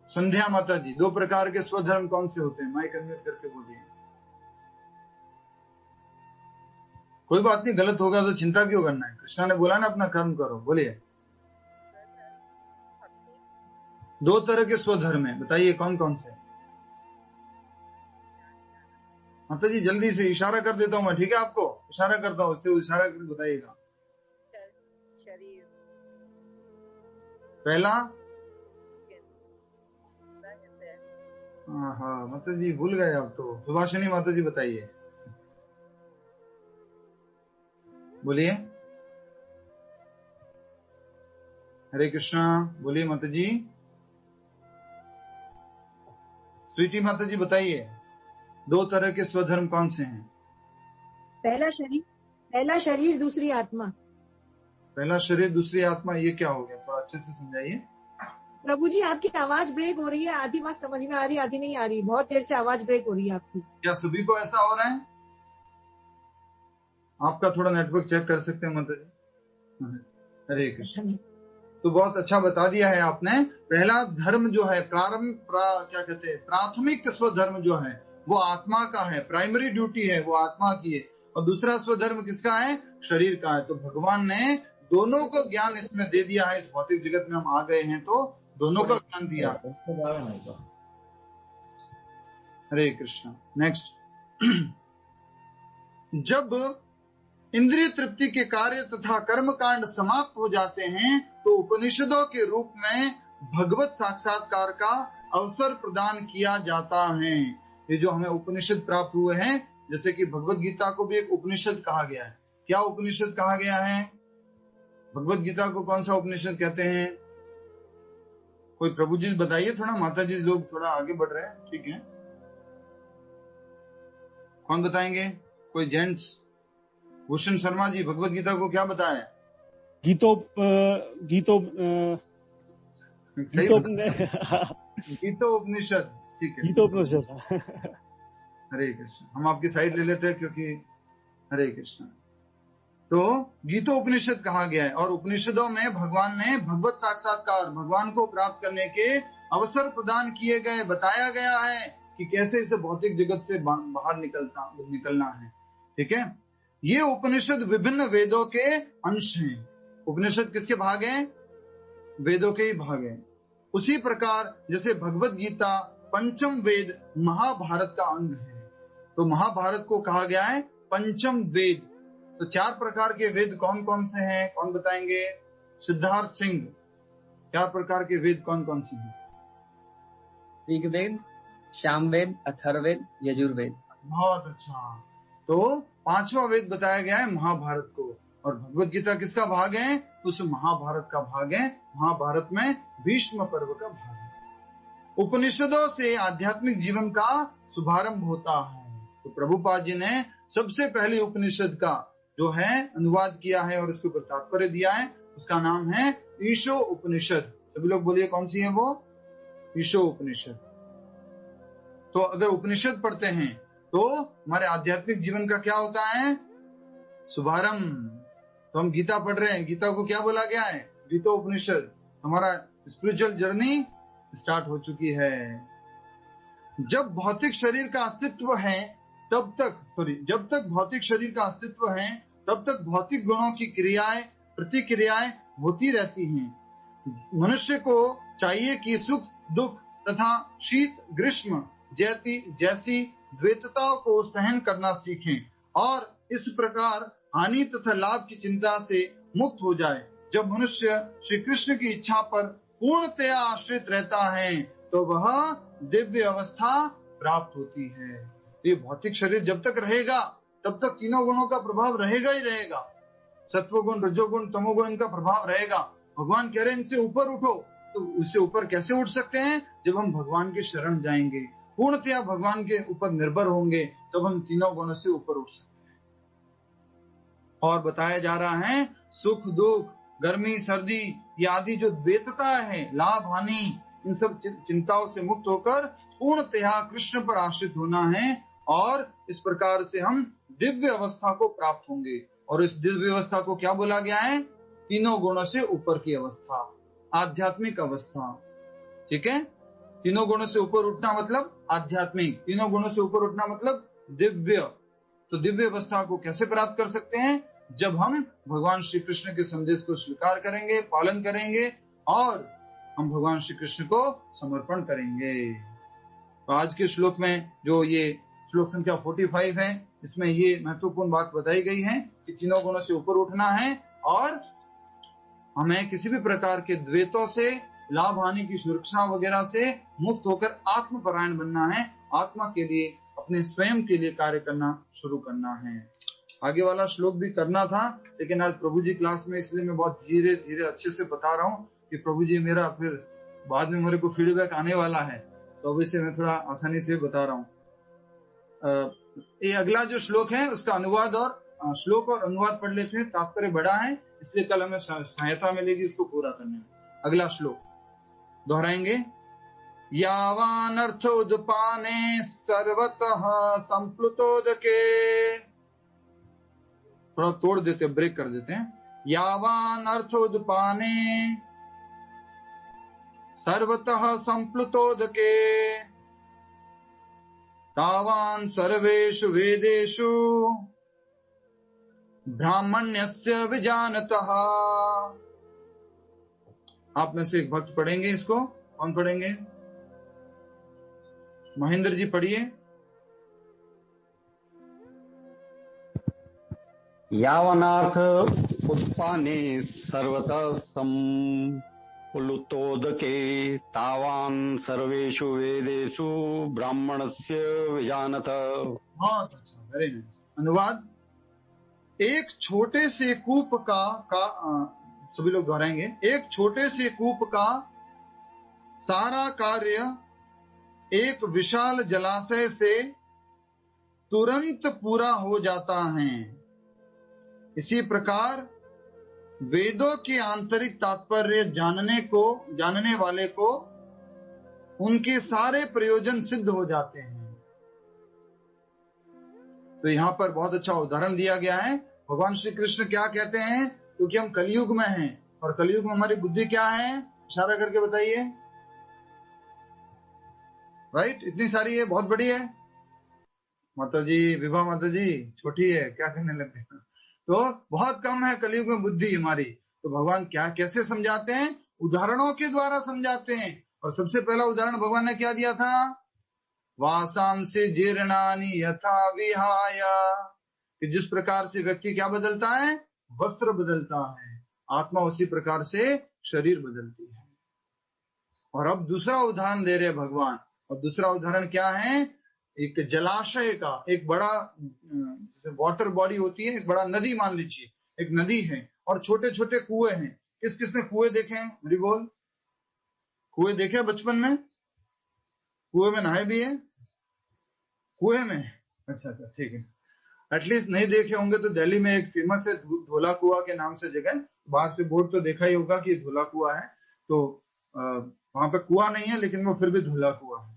संध्या माता जी, दो प्रकार के स्वधर्म कौन से होते हैं? माइक अनम्यूट करके बोलिए। कोई बात नहीं, गलत होगा तो चिंता क्यों करना है, कृष्णा ने बोला ना अपना कर्म करो। बोलिए। दो तरह के स्वधर्म है, बताइए कौन कौन से? माता जी जल्दी से, इशारा कर देता हूं मैं, ठीक है? आपको इशारा करता हूं, उससे इशारा करके बताइएगा। पहला, हाँ माता जी भूल गए आप तो। सुभाषिनी माता जी बताइए, बोलिए। हरे कृष्णा, बोलिए माता जी। स्वीटी माता जी बताइए, दो तरह के स्वधर्म कौन से हैं? पहला शरीर दूसरी आत्मा। पहला शरीर दूसरी आत्मा, ये क्या हो गया? थोड़ा अच्छे से समझाइए। प्रभु जी आपकी आवाज ब्रेक हो रही है, आधी बात समझ में आ रही, आधी नहीं आ रही, बहुत देर से आवाज ब्रेक हो रही है आपकी। क्या सभी को ऐसा हो रहा है? आपका थोड़ा नेटवर्क चेक कर सकते हैं माता जी। हरे कृष्ण। तो बहुत अच्छा बता दिया है आपने। पहला धर्म जो है क्या कहते हैं, प्राथमिक स्वधर्म जो है वो आत्मा का है, प्राइमरी ड्यूटी है वो आत्मा की है, और दूसरा स्वधर्म किसका है? शरीर का है। तो भगवान ने दोनों को ज्ञान इसमें दे दिया है। इस भौतिक जगत में हम आ गए हैं तो दोनों का ज्ञान दिया। हरे कृष्ण। नेक्स्ट, जब इंद्रिय तृप्ति के कार्य तथा कर्म कांड समाप्त हो जाते हैं तो उपनिषदों के रूप में भगवत साक्षात्कार का अवसर प्रदान किया जाता है। ये जो हमें उपनिषद प्राप्त हुए हैं, जैसे कि भगवत गीता को भी एक उपनिषद कहा गया है। क्या उपनिषद कहा गया है? भगवत गीता को कौन सा उपनिषद कहते हैं? कोई प्रभु जी बताइए थोड़ा, माता जी लोग थोड़ा आगे बढ़ रहे हैं, ठीक है? कौन बताएंगे? कोई जेंट्स? भूषण शर्मा जी, भगवत गीता को क्या बताया? गीतोपनिषद, ठीक है, गीतोपनिषद। हरे कृष्ण। हम आपकी साइड ले लेते हैं क्योंकि हरे कृष्ण। तो गीतोपनिषद कहा गया है, और उपनिषदों में भगवान ने भगवत साक्षात्कार, भगवान को प्राप्त करने के अवसर प्रदान किए गए, बताया गया है कि कैसे इसे भौतिक जगत से बाहर निकलना है, ठीक है? ये उपनिषद विभिन्न वेदों के अंश हैं। उपनिषद किसके भाग हैं? वेदों के ही भाग हैं। उसी प्रकार जैसे भगवत गीता पंचम वेद महाभारत का अंग है, तो महाभारत को कहा गया है पंचम वेद। तो चार प्रकार के वेद कौन कौन से हैं? कौन बताएंगे? सिद्धार्थ सिंह, चार प्रकार के वेद कौन कौन से हैं? ऋग्वेद, सामवेद, अथर्ववेद, यजुर्वेद। बहुत अच्छा। तो पांचवा वेद बताया गया है महाभारत को, और भगवत गीता किसका भाग है? उस महाभारत का भाग है। महाभारत में भीष्म पर्व का भाग है। उपनिषदों से आध्यात्मिक जीवन का शुभारंभ होता है। तो प्रभुपाद जी ने सबसे पहले उपनिषद का जो है अनुवाद किया है और इसके ऊपर तात्पर्य दिया है। उसका नाम है ईशो उपनिषद। सभी लोग बोलिए कौन सी है वो? ईशो उपनिषद। तो अगर उपनिषद पढ़ते हैं तो हमारे आध्यात्मिक जीवन का क्या होता है? शुभारंभ। तो हम गीता पढ़ रहे हैं, गीता को क्या बोला गया है? गीता उपनिषद। हमारा स्पिरिचुअल जर्नी स्टार्ट हो चुकी है। जब भौतिक शरीर का अस्तित्व है तब तक जब तक भौतिक शरीर का अस्तित्व है तब तक भौतिक गुणों की क्रियाएं प्रतिक्रियाएं होती रहती हैं। मनुष्य को चाहिए कि सुख दुख तथा शीत ग्रीष्म जैसी द्वैतताओं को सहन करना सीखें और इस प्रकार हानि तथा लाभ की चिंता से मुक्त हो जाए। जब मनुष्य श्री कृष्ण की इच्छा पर पूर्णतया आश्रित रहता है तो वह दिव्य अवस्था प्राप्त होती है। ये भौतिक शरीर जब तक रहेगा तब तक तीनों गुणों का प्रभाव रहेगा ही रहेगा। सत्वगुण रजोगुण तमोगुण इनका प्रभाव रहेगा। भगवान कह रहे हैं इनसे ऊपर उठो। तो उससे ऊपर कैसे उठ सकते हैं? जब हम भगवान के शरण जाएंगे, पूर्णतया भगवान के ऊपर निर्भर होंगे, तब हम तीनों गुणों से ऊपर उठ सकते हैं। और बताया जा रहा है सुख दुख गर्मी सर्दी ये आदि जो द्वैतता है, लाभ हानि, इन सब चिंताओं से मुक्त होकर पूर्णतया कृष्ण पर आश्रित होना है और इस प्रकार से हम दिव्य अवस्था को प्राप्त होंगे। और इस दिव्य अवस्था को क्या बोला गया है? तीनों गुणों से ऊपर की अवस्था, आध्यात्मिक अवस्था। ठीक है, तीनों गुणों से ऊपर उठना मतलब आध्यात्मिक, तीनों गुणों से ऊपर उठना मतलब दिव्य। तो दिव्य अवस्था को कैसे प्राप्त कर सकते हैं? जब हम भगवान श्री कृष्ण के संदेश को स्वीकार करेंगे, पालन करेंगे और हम भगवान श्री कृष्ण को समर्पण करेंगे। तो आज के श्लोक में जो ये श्लोक संख्या 45 है, इसमें ये महत्वपूर्ण बात बताई गई है कि तीनों गुणों से ऊपर उठना है और हमें किसी भी प्रकार के द्वैतों से, लाभ हानि की सुरक्षा वगैरह से मुक्त होकर आत्मपरायण बनना है। आत्मा के लिए, अपने स्वयं के लिए कार्य करना शुरू करना है। आगे वाला श्लोक भी करना था, लेकिन आज प्रभु जी क्लास में, इसलिए मैं बहुत धीरे धीरे अच्छे से बता रहा हूँ कि प्रभु जी मेरा फिर बाद में मेरे को फीडबैक आने वाला है, तो अब इसे मैं थोड़ा आसानी से बता रहा हूँ। ये अगला जो श्लोक है उसका अनुवाद और श्लोक और अनुवाद पढ़ लेते हैं। तात्पर्य बड़ा है इसलिए कल हमें सहायता मिलेगी इसको पूरा करने में। अगला श्लोक दोहराएंगे। यावान अर्थोदपाने सर्वतः संप्लुतोदके, थोड़ा तोड़ देते, ब्रेक कर देते हैं। यावान अर्थोदपाने सर्वतः संप्लुतोदके तावान सर्वेषु वेदेषु ब्राह्मण्यस्य विजानतः। आप में से एक भक्त पढ़ेंगे इसको। कौन पढ़ेंगे? महेंद्र जी पढ़िए। यावनार्थ उत्पाने सर्वतः संप्लुतोदके तावान सर्वेषु वेदेषु ब्राह्मणस्य विजानतः। बहुत अच्छा, वेरी नाइस। अनुवाद। एक छोटे से कूप का सभी लोग दोहराएंगे। एक छोटे से कूप का सारा कार्य एक विशाल जलाशय से तुरंत पूरा हो जाता है। इसी प्रकार वेदों के आंतरिक तात्पर्य जानने वाले को उनके सारे प्रयोजन सिद्ध हो जाते हैं। तो यहाँ पर बहुत अच्छा उदाहरण दिया गया है। भगवान श्री कृष्ण क्या कहते हैं? क्योंकि हम कलयुग में हैं और कलयुग में हमारी बुद्धि क्या है? इशारा करके बताइए। राइट, इतनी सारी है, बहुत बड़ी है। माता जी, विभा माता जी छोटी है, क्या करने लगते हैं? तो बहुत कम है कलयुग में बुद्धि हमारी। तो भगवान क्या कैसे समझाते हैं? उदाहरणों के द्वारा समझाते हैं। और सबसे पहला उदाहरण भगवान ने क्या दिया था? वासांसि जीर्णानि यथा विहाय, कि जिस प्रकार से व्यक्ति क्या बदलता है? वस्त्र बदलता है, आत्मा उसी प्रकार से शरीर बदलती है। और अब दूसरा उदाहरण दे रहे भगवान। और दूसरा उदाहरण क्या है? एक जलाशय का, एक बड़ा जैसे वाटर बॉडी होती है, एक बड़ा नदी मान लीजिए, एक नदी है और छोटे छोटे कुएं हैं। किस किसने कुएं देखे हैं? मेरी बोल, कुएं देखे बचपन में? कुएं में नहाए भी है? कुएं में? अच्छा, ठीक है। एटलीस्ट नहीं देखे होंगे तो दिल्ली में एक फेमस है धोला कुआ के नाम से जगह, बाहर से बोर्ड तो देखा ही होगा कि धोला कुआ है, तो वहां पे कुआ नहीं है लेकिन वो फिर भी धोला कुआ है,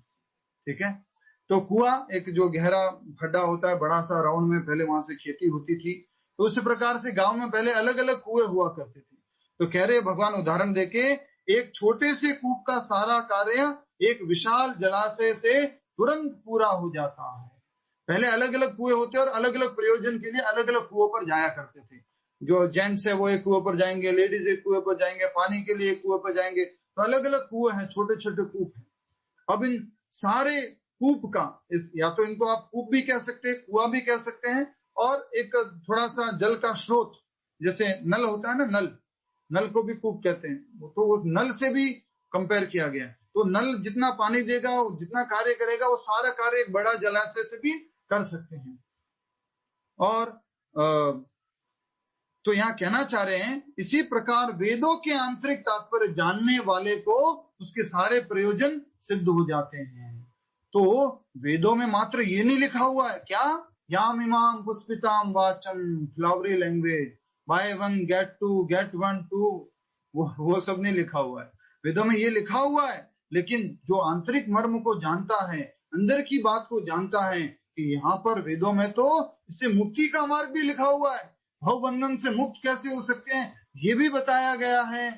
ठीक है। तो कुआ एक जो गहरा खड्डा होता है बड़ा सा राउंड में, पहले वहां से खेती होती थी। तो उसी प्रकार से गांव में पहले अलग अलग कुएं हुआ करते थे। तो कह रहे भगवान उदाहरण देके, एक छोटे से कूप का सारा कार्य एक विशाल जलाशय से तुरंत पूरा हो जाता है। पहले अलग अलग कुएं होते और अलग अलग प्रयोजन के लिए अलग अलग कुओं पर जाया करते थे। जो जेंट्स है वो एक कुएं पर जाएंगे, लेडीज एक कुएं पर जाएंगे, पानी के लिए एक कुएं पर जाएंगे। तो अलग अलग कुएं हैं, छोटे छोटे कूप हैं। अब इन सारे कूप का, या तो इनको आप कूप भी कह सकते हैं, कुआं भी कह सकते हैं, और एक थोड़ा सा जल का स्रोत, जैसे नल होता है ना, नल को भी कूप कहते हैं। तो वो नल से भी कंपेयर किया गया। तो नल जितना पानी देगा, जितना कार्य करेगा, वो सारा कार्य एक बड़ा जलाशय से भी कर सकते हैं। और तो यहाँ कहना चाह रहे हैं, इसी प्रकार वेदों के आंतरिक तात्पर्य जानने वाले को उसके सारे प्रयोजन सिद्ध हो जाते हैं। तो वेदों में मात्र ये नहीं लिखा हुआ है क्या, याम इमाम पुष्पिताम वाचम, flowery language, buy one get two, get one two, वो सब नहीं लिखा हुआ है। वेदों में ये लिखा हुआ है, लेकिन जो आंतरिक मर्म को जानता है, अंदर की बात को जानता है, कि यहाँ पर वेदों में तो इससे मुक्ति का मार्ग भी लिखा हुआ है, भवबंधन से मुक्त कैसे हो सकते हैं ये भी बताया गया है।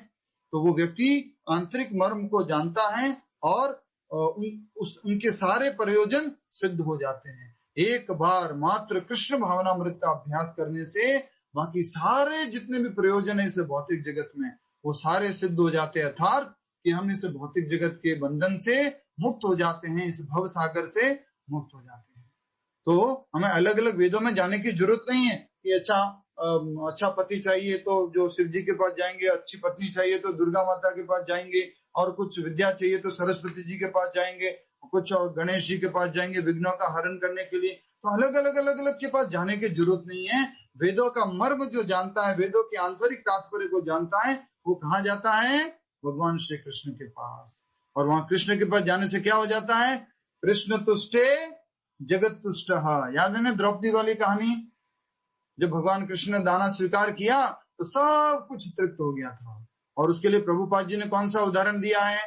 तो वो व्यक्ति आंतरिक मर्म को जानता है और उनके सारे प्रयोजन सिद्ध हो जाते हैं। एक बार मात्र कृष्ण भावनामृत का अभ्यास करने से बाकी सारे जितने भी प्रयोजन है इस भौतिक जगत में, वो सारे सिद्ध हो जाते हैं। अर्थात कि हम इस भौतिक जगत के बंधन से मुक्त हो जाते हैं, इस भव सागर से मुक्त हो जाते हैं। तो हमें अलग अलग वेदों में जाने की जरूरत नहीं है कि अच्छा पति चाहिए तो जो शिव जी के पास जाएंगे, अच्छी पत्नी चाहिए तो दुर्गा माता के पास जाएंगे, और कुछ विद्या चाहिए तो सरस्वती जी के पास जाएंगे, कुछ और गणेश जी के पास जाएंगे विघ्नों का हरण करने के लिए। तो अलग अलग के पास जाने की जरूरत नहीं है। वेदों का मर्म जो जानता है, वेदों के आंतरिक तात्पर्य को जानता है, वो कहाँ जाता है, भगवान श्री कृष्ण के पास। और वहां कृष्ण के पास जाने से क्या हो जाता है, कृष्ण तुष्टे जगत तुष्ट। याद है ना द्रौपदी वाली कहानी, जब भगवान कृष्ण ने दाना स्वीकार किया तो सब कुछ तृप्त हो गया था। और उसके लिए प्रभुपाद जी ने कौन सा उदाहरण दिया है,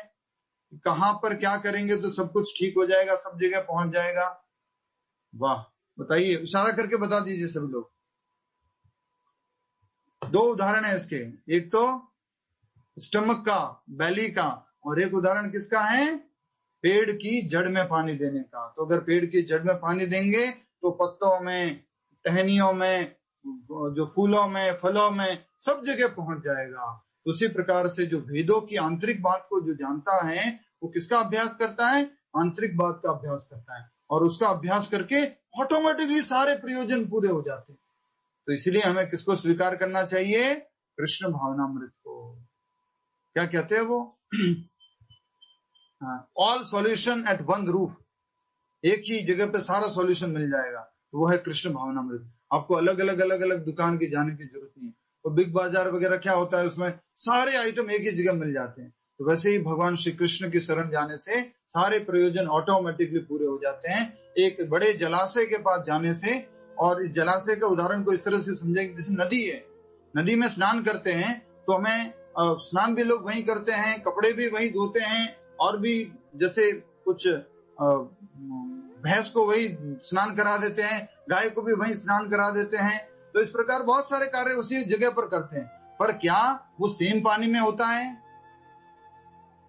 कहां पर क्या करेंगे तो सब कुछ ठीक हो जाएगा, सब जगह पहुंच जाएगा। वाह, बताइए, इशारा करके बता दीजिए सभी लोग। दो उदाहरण है इसके, एक तो स्टमक का, बैली का, और एक उदाहरण किसका है, पेड़ की जड़ में पानी देने का। तो अगर पेड़ की जड़ में पानी देंगे तो पत्तों में, टहनियों में, जो फूलों में, फलों में, सब जगह पहुंच जाएगा। तो उसी प्रकार से जो वेदों की आंतरिक बात को जो जानता है वो किसका अभ्यास करता है, आंतरिक बात का अभ्यास करता है, और उसका अभ्यास करके ऑटोमेटिकली सारे प्रयोजन पूरे हो जाते हैं। तो इसलिए हमें किसको स्वीकार करना चाहिए, कृष्ण भावनामृत को। क्या कहते हैं वो, all solution at one roof, एक ही जगह पे सारा सॉल्यूशन मिल जाएगा। तो वो है कृष्ण भावनामृत। आपको अलग अलग दुकान की जाने की जरूरत नहीं है। तो बिग बाजार वगैरह क्या होता है, उसमें सारे आइटम एक ही जगह मिल जाते हैं। तो वैसे ही भगवान श्री कृष्ण की शरण जाने से सारे प्रयोजन ऑटोमेटिकली पूरे हो जाते हैं। एक बड़े जलाशय के पास जाने से, और इस जलाशय का उदाहरण को इस तरह से समझेंगे, जैसे नदी है, नदी में स्नान करते हैं तो हमें स्नान भी लोग वहीं करते हैं, कपड़े भी वहीं धोते हैं, और भी जैसे कुछ भैंस को वही स्नान करा देते हैं, गाय को भी वहीं स्नान करा देते हैं। तो इस प्रकार बहुत सारे कार्य उसी जगह पर करते हैं। पर क्या वो सेम पानी में होता है?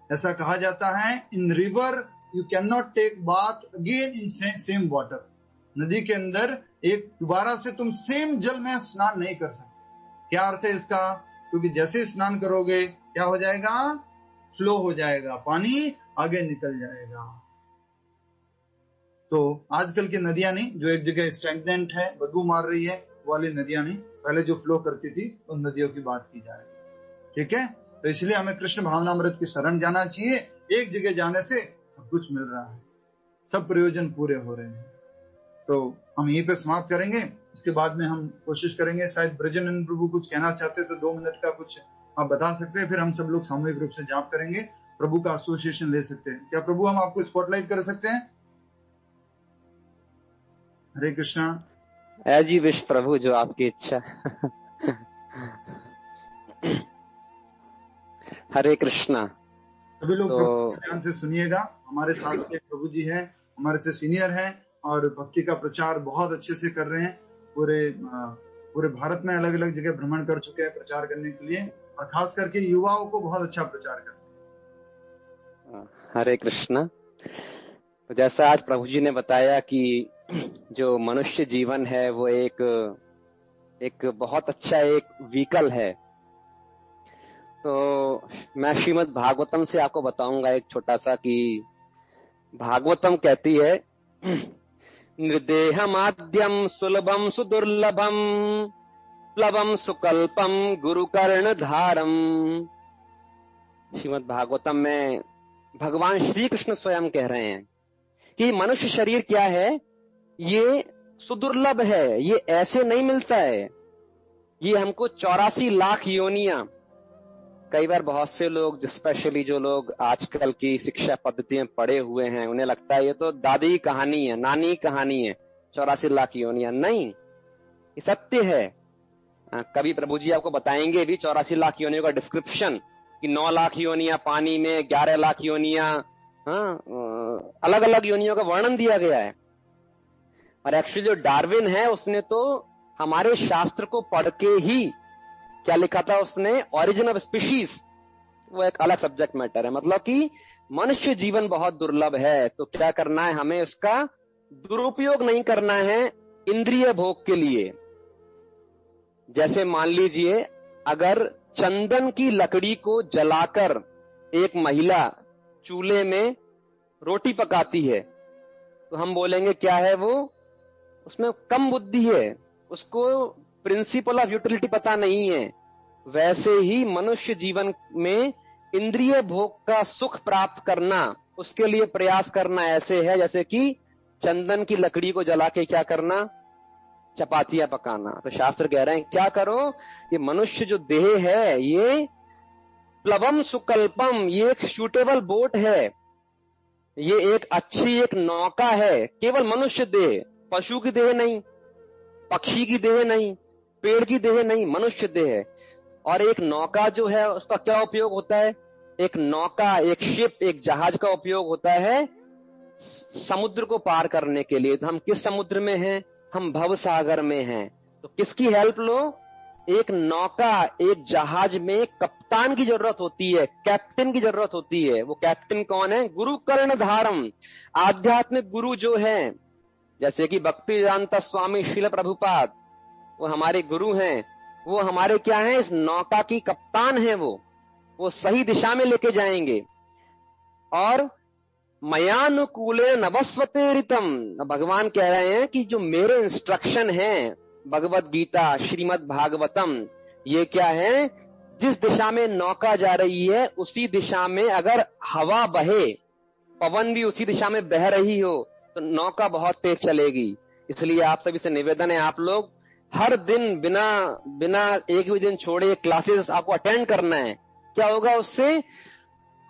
ऐसा कहा जाता है, in river you can not take bath again in same water. नदी के अंदर एक दोबारा से तुम सेम जल में स्नान नहीं कर सकते। क्या अर्थ है इसका? क्योंकि जैसे स्नान करोगे क्या हो जाएगा, फ्लो हो जाएगा, पानी आगे निकल जाएगा। तो आजकल की नदियां नहीं, जो एक जगह स्टैग्नेंट है, बदबू मार रही है, वो वाली नदियां नहीं, पहले जो फ्लो करती थी उन नदियों की बात की जाए। ठीक है, तो इसलिए हमें कृष्ण भावनामृत की शरण जाना चाहिए। एक जगह जाने से सब कुछ मिल रहा है, सब प्रयोजन पूरे हो रहे हैं। तो हम यहीं पे समाप्त करेंगे। उसके बाद में हम कोशिश करेंगे, शायद ब्रजनंदन प्रभु कुछ कहना चाहते तो 2 मिनट का कुछ आप बता सकते हैं, फिर हम सब लोग सामूहिक रूप से जाप करेंगे, प्रभु का एसोसिएशन ले सकते हैं। क्या प्रभु हम आपको स्पॉटलाइट कर सकते हैं? हरे कृष्णा। एज यू विश प्रभु, जो आपकी इच्छा। हरे कृष्णा। सभी लोग तो प्रभु ध्यान से सुनिएगा। हमारे साथ के प्रभु जी हैं, हमारे से सीनियर हैं और भक्ति का प्रचार बहुत अच्छे से कर रहे हैं। पूरे भारत में अलग अलग जगह भ्रमण कर चुके हैं प्रचार करने के लिए, और खास करके युवाओं को बहुत अच्छा प्रचार करते हैं। हरे कृष्णा। तो जैसा आज प्रभु जी ने बताया कि जो मनुष्य जीवन है वो एक बहुत अच्छा एक व्हीकल है, तो मैं श्रीमद् भागवतम से आपको बताऊंगा एक छोटा सा कि भागवतम कहती है, निर्देहमाद्यम सुलभम सुदुर्लभम प्लवम सुकल्पम गुरुकर्ण धारम। श्रीमद् भागवतम में भगवान श्री कृष्ण स्वयं कह रहे हैं कि मनुष्य शरीर क्या है, ये सुदुर्लभ है, ये ऐसे नहीं मिलता है। ये हमको 84 लाख योनियां, कई बार बहुत से लोग, स्पेशली जो लोग आजकल की शिक्षा पद्धति में पढ़े हुए हैं, उन्हें लगता है ये तो दादी की कहानी है, नानी की कहानी है, 84 लाख योनियां। नहीं, ये सत्य है। कभी प्रभु जी आपको बताएंगे भी 84 लाख योनियों का डिस्क्रिप्शन, कि 9 लाख योनियां पानी में, 11 लाख योनियां, अलग अलग योनियों का वर्णन दिया गया है। और एक्चुअली जो डार्विन है उसने तो हमारे शास्त्र को पढ़ के ही क्या लिखा था उसने, ओरिजिन ऑफ स्पीशीज, वो एक अलग सब्जेक्ट मैटर है। मतलब कि मनुष्य जीवन बहुत दुर्लभ है, तो क्या करना है, हमें उसका दुरुपयोग नहीं करना है इंद्रिय भोग के लिए। जैसे मान लीजिए अगर चंदन की लकड़ी को जलाकर एक महिला चूल्हे में रोटी पकाती है, तो हम बोलेंगे क्या है वो, उसमें कम बुद्धि है, उसको प्रिंसिपल ऑफ यूटिलिटी पता नहीं है। वैसे ही मनुष्य जीवन में इंद्रिय भोग का सुख प्राप्त करना, उसके लिए प्रयास करना ऐसे है जैसे कि चंदन की लकड़ी को जला के क्या करना, चपातियां पकाना। तो शास्त्र कह रहे हैं क्या करो, ये मनुष्य जो देह है ये प्लवम सुकल्पम, ये एक सूटेबल बोट है, ये एक अच्छी एक नौका है। केवल मनुष्य देह, पशु की देह नहीं, पक्षी की देह नहीं, पेड़ की देह नहीं, मनुष्य देह है। और एक नौका जो है उसका क्या उपयोग होता है, एक नौका, एक शिप, एक जहाज का उपयोग होता है समुद्र को पार करने के लिए। तो हम किस समुद्र में हैं, हम भव सागर में हैं। तो किसकी हेल्प लो, एक नौका, एक जहाज में कप्तान की जरूरत होती है, कैप्टन की जरूरत होती है। वो कैप्टन कौन है, गुरु कर्ण धारम, आध्यात्मिक गुरु जो है, जैसे कि भक्तिवेदांत स्वामी श्रील प्रभुपाद, वो हमारे गुरु हैं। वो हमारे क्या हैं, इस नौका की कप्तान है। वो सही दिशा में लेके जाएंगे। और मयानुकूले नभस्वते ऋतम, भगवान कह रहे हैं कि जो मेरे इंस्ट्रक्शन हैं, भगवत गीता, श्रीमद् भागवतम, ये क्या है, जिस दिशा में नौका जा रही है उसी दिशा में अगर हवा बहे, पवन भी उसी दिशा में बह रही हो, तो नौका बहुत तेज चलेगी। इसलिए आप सभी से निवेदन है, आप लोग हर दिन बिना एक भी दिन छोड़े क्लासेस आपको अटेंड करना है। क्या होगा उससे,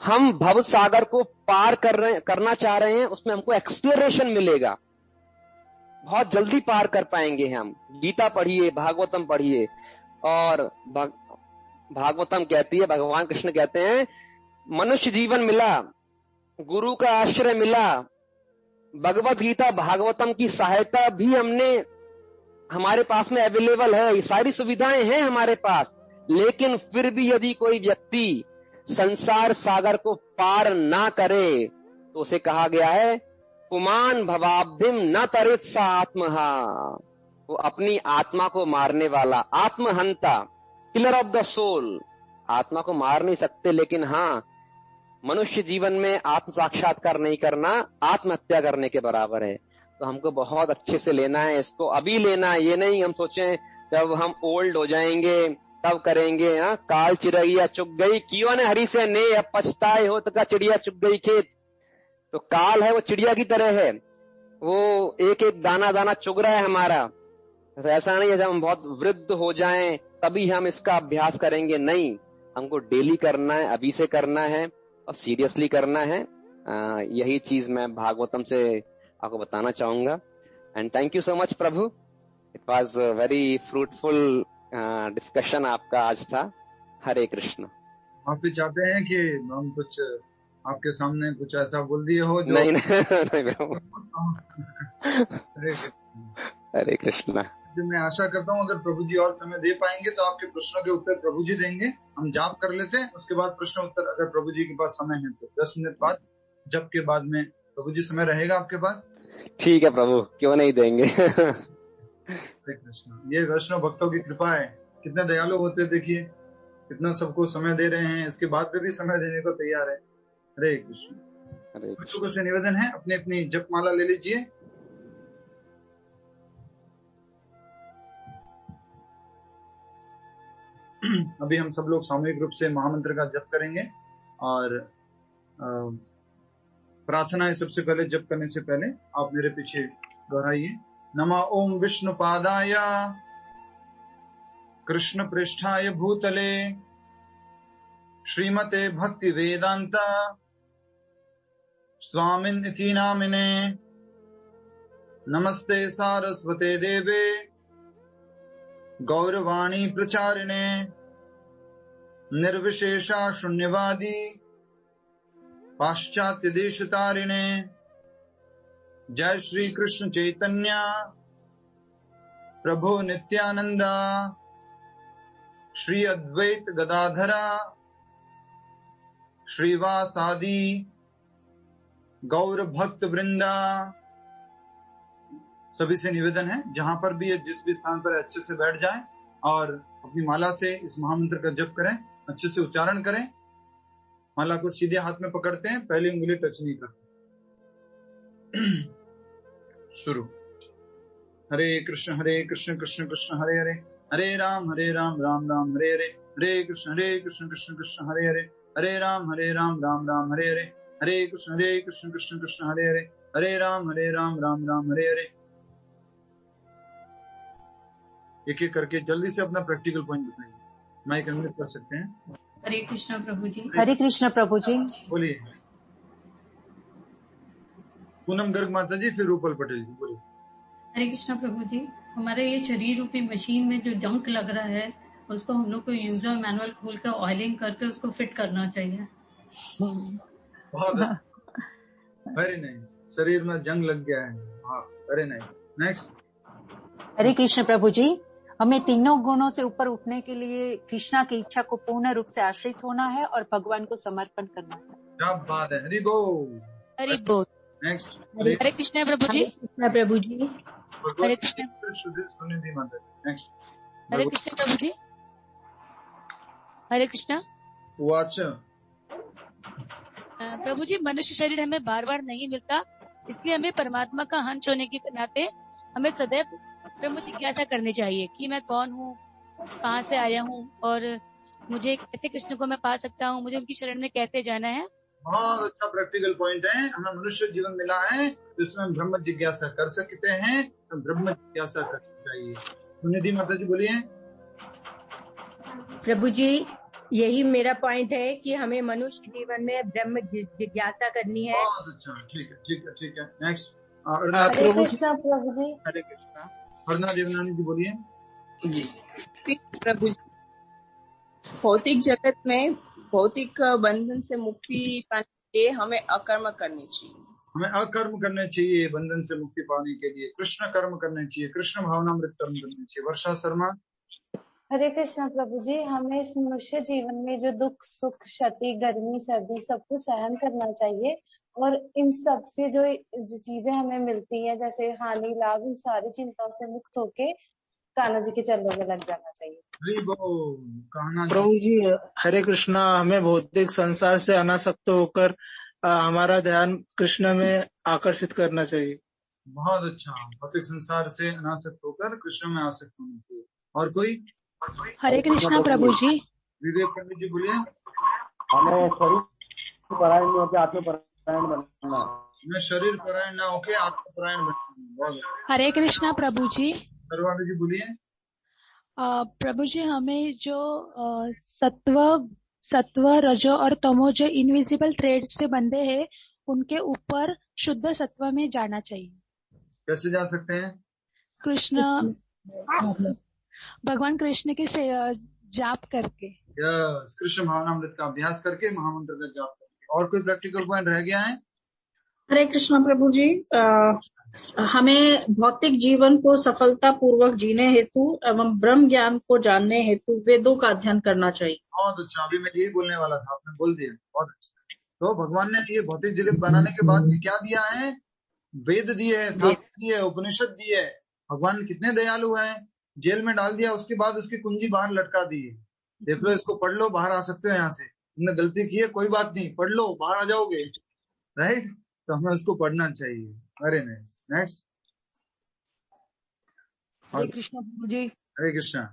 हम भव सागर को पार करना चाह रहे हैं, उसमें हमको एक्सलरेशन मिलेगा, बहुत जल्दी पार कर पाएंगे हम। गीता पढ़िए, भागवतम पढ़िए। और भागवतम कहती है, भगवान कृष्ण कहते हैं, मनुष्य जीवन मिला, गुरु का आश्रय मिला, भगवत गीता भागवतम की सहायता भी हमारे पास में अवेलेबल है, ये सारी सुविधाएं हैं हमारे पास। लेकिन फिर भी यदि कोई व्यक्ति संसार सागर को पार ना करे, तो उसे कहा गया है पुमान भवाब्धिम न तरित सा आत्महा, वो अपनी आत्मा को मारने वाला, आत्महंता, किलर ऑफ द सोल। आत्मा को मार नहीं सकते, लेकिन हाँ, मनुष्य जीवन में आत्म साक्षात्कार नहीं करना आत्महत्या करने के बराबर है। तो हमको बहुत अच्छे से लेना है, इसको अभी लेना है। ये नहीं हम सोचें जब हम ओल्ड हो जाएंगे तब करेंगे। काल चिड़ैया चुग गई, कियों ने हरी से ने, अब पछताए हो तो का चिड़िया चुग गई खेत। तो काल है वो चिड़िया की तरह है, वो एक एक दाना दाना चुग रहा है हमारा। तो ऐसा नहीं है जब हम बहुत वृद्ध हो जाएं तभी हम इसका अभ्यास करेंगे, नहीं, हमको डेली करना है, अभी से करना है और सीरियसली करना है। यही चीज मैं भागवतम से आपको बताना चाहूंगा। And thank you so much Prabhu, it was very fruitful discussion आपका आज था। हरे कृष्ण। आप भी चाहते हैं कि हम कुछ आपके सामने कुछ ऐसा बोल दिए हो जो नहीं हरे कृष्ण। मैं आशा करता हूँ अगर प्रभु जी और समय दे पाएंगे तो आपके प्रश्नों के उत्तर प्रभु जी देंगे। हम जाप कर लेते हैं, उसके बाद प्रश्न उत्तर अगर प्रभु जी के पास समय है तो 10 मिनट बाद जप के बाद में प्रभु जी समय रहेगा आपके पास। ठीक है प्रभु, क्यों नहीं देंगे। हरे कृष्ण। ये वैष्णव भक्तों की कृपा है, कितने दयालु होते, देखिए कितना सबको समय दे रहे हैं, इसके बाद भी समय देने को तैयार है। हरे कृष्ण। हरे बच्चों को से निवेदन है अपनी अपनी जपमाला ले लीजिए। अभी हम सब लोग सामूहिक रूप से महामंत्र का जप करेंगे और प्रार्थना है। सबसे पहले जप करने से पहले आप मेरे पीछे दोहराइए। नमः ओम विष्णु पादाय कृष्ण पृष्ठाय भूतले श्रीमते भक्ति वेदांत स्वामिन इति नामिने नमस्ते सारस्वते देवे गौरवाणी प्रचारिणे निर्विशेषा शून्यवादी पाश्चात्य देश तारिणे जय श्री कृष्ण चैतन्य प्रभु नित्यानंदा श्री अद्वैत गदाधरा श्रीवासादि गौर भक्त वृंदा। सभी से निवेदन है जहां पर भी जिस भी स्थान पर अच्छे से बैठ जाएं और अपनी माला से इस महामंत्र का जप करें, अच्छे से उच्चारण करें। माला को सीधे हाथ में पकड़ते हैं, पहली उंगली टच नहीं करते। शुरू। हरे कृष्ण कृष्ण कृष्ण हरे हरे, हरे राम राम राम हरे हरे, हरे कृष्ण कृष्ण कृष्ण हरे हरे, हरे राम राम राम हरे हरे, हरे कृष्ण कृष्ण कृष्ण हरे हरे, हरे राम राम राम हरे हरे। एक एक करके जल्दी से अपना प्रैक्टिकल पॉइंट बताइए। माइक अनम्यूट कर सकते हैं। हरे कृष्ण प्रभु जी। हरे कृष्ण प्रभु जी। बोलिए। पूनम गर्ग माता जी, फिर रूपल पटेल जी, बोलिए। हरे कृष्ण प्रभु जी। हमारे ये शरीर रूपी मशीन में जो जंक लग रहा है उसको हम लोग को यूजर मैनुअल खोल कर ऑयलिंग करके उसको फिट करना चाहिए। बहुत वेरी नाइस। शरीर में जंग लग गया है। हाँ, वेरी नाइस। नेक्स्ट। हरे कृष्ण प्रभु जी। हमें तीनों गुणों से ऊपर उठने के लिए कृष्णा की इच्छा को पूर्ण रूप से आश्रित होना है और भगवान को समर्पण करना है। क्या बात है। हरि बोल। हरि बोल। नेक्स्ट। हरे कृष्ण प्रभु जी। कृष्ण प्रभु जी। हरे कृष्ण। सुनिधि माता। नेक्स्ट। हरे कृष्ण प्रभु जी। हरे कृष्ण। वाच। प्रभु जी, मनुष्य शरीर हमें बार बार नहीं मिलता, इसलिए हमें परमात्मा का अंश होने के नाते हमें सदैव ब्रह्म जिज्ञासा करनी चाहिए कि मैं कौन हूँ, कहाँ से आया हूँ और मुझे कैसे कृष्ण को मैं पा सकता हूँ, मुझे उनकी शरण में कैसे जाना है। बहुत अच्छा प्रैक्टिकल पॉइंट है। हमें मनुष्य जीवन मिला है जिसमें हम ब्रह्म जिज्ञासा कर सकते हैं, तो ब्रह्म जिज्ञासा करनी चाहिए। सुनिधि माता जी, बोलिए। प्रभु जी, यही मेरा पॉइंट है कि हमें मनुष्य जीवन में ब्रह्म जिज्ञासा करनी है। बहुत अच्छा। ठीक है, ठीक है, ठीक है। नेक्स्ट। हरे कृष्णा प्रभु जी। हरे कृष्णा। अर्णा देवनानी जी, बोलिए। जी प्रभु जी। भौतिक जगत में भौतिक बंधन से मुक्ति पाने के लिए हमें अकर्म करनी चाहिए। हमें अकर्म करने चाहिए बंधन से मुक्ति पाने के लिए। कृष्ण कर्म करने चाहिए, कृष्ण भावनामृत कर्म करने चाहिए। वर्षा शर्मा। हरे कृष्णा प्रभु जी। हमें इस मनुष्य जीवन में जो दुख सुख क्षति गर्मी सर्दी सब कुछ सहन करना चाहिए और इन सब से जो चीजें हमें मिलती हैं जैसे हानि लाभ, इन सारी चिंताओं से मुक्त होके कान्हा जी के चरणों में लग जाना चाहिए। प्रभु जी, हरे कृष्णा। हमें भौतिक संसार से अनासक्त होकर हमारा ध्यान कृष्ण में आकर्षित करना चाहिए। बहुत अच्छा। भौतिक संसार से अनासक्त होकर कृष्ण में आसक्त होना चाहिए। और कोई? हरे कृष्णा प्रभु जी। विवेक पंडित जी, बोलिए। हमें शरीर परायण नहीं होकर आत्मपरायण बनना। हमें शरीर परायण ना होकर आत्मपरायण बनना। हरे कृष्णा प्रभु जी। सरवाणी जी, बोलिए। प्रभु जी, हमें जो सत्व रजो और तमो जो इनविजिबल ट्रेड से बंधे हैं उनके ऊपर शुद्ध सत्व में जाना चाहिए। कैसे जा सकते हैं? कृष्ण भगवान कृष्ण के से जाप करके, कृष्ण भावनामृत का अभ्यास करके, महामंत्र का जाप करके। और कोई प्रैक्टिकल पॉइंट रह गया है? हरे कृष्ण प्रभु जी, हमें भौतिक जीवन को सफलता पूर्वक जीने हेतु एवं ब्रह्म ज्ञान को जानने हेतु वेदों का अध्ययन करना चाहिए। बहुत अच्छा, अभी मैं यही बोलने वाला था, आपने बोल दिया, बहुत अच्छा। तो भगवान ने ये भौतिक जगत बनाने के बाद भी क्या दिया है? वेद दिए है, शास्त्र दिए है, उपनिषद दिए है। भगवान कितने दयालु हैं। जेल में डाल दिया, उसके बाद उसकी कुंजी बाहर लटका दी है। देख लो, इसको पढ़ लो, बाहर आ सकते हो यहाँ से। तुमने गलती की है, कोई बात नहीं, पढ़ लो, बाहर आ जाओगे, राइट? तो हमें उसको पढ़ना चाहिए। Very nice. नेक्स्ट। हरे कृष्ण प्रभु जी। हरे कृष्ण।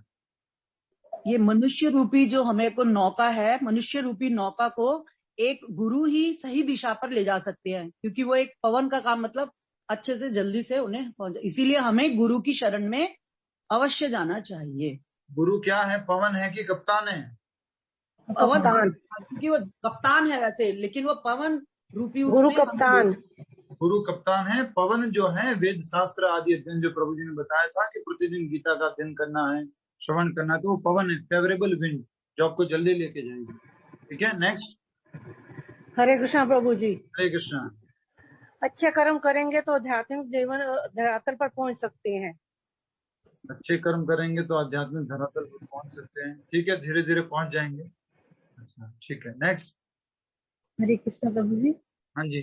ये मनुष्य रूपी जो हमें को नौका है, मनुष्य रूपी नौका को एक गुरु ही सही दिशा पर ले जा सकते हैं, क्योंकि वो एक पवन का काम, मतलब अच्छे से जल्दी से उन्हें पहुंचा। इसीलिए हमें गुरु की शरण में अवश्य जाना चाहिए। गुरु क्या है, पवन है कि कप्तान है? पवन, क्योंकि वो कप्तान है वैसे, लेकिन वो पवन रूपी गुरु कप्तान, गुरु कप्तान है। पवन जो है वेद शास्त्र आदि अध्ययन, जो प्रभु जी ने बताया था कि प्रतिदिन गीता का अध्ययन करना है, श्रवण करना है, तो वो पवन है, फेवरेबल विंड, जो आपको जल्दी लेके जाएगी। ठीक है, नेक्स्ट। हरे कृष्णा प्रभु जी। हरे कृष्णा। अच्छे कर्म करेंगे तो आध्यात्मिक जीवन धरातल पर पहुंच सकते हैं। अच्छे कर्म करेंगे तो आध्यात्मिक धरातल पर पहुंच सकते हैं। ठीक है, धीरे धीरे पहुंच जाएंगे। अच्छा, ठीक है, नेक्स्ट। हरे कृष्णा प्रभु जी। हाँ जी।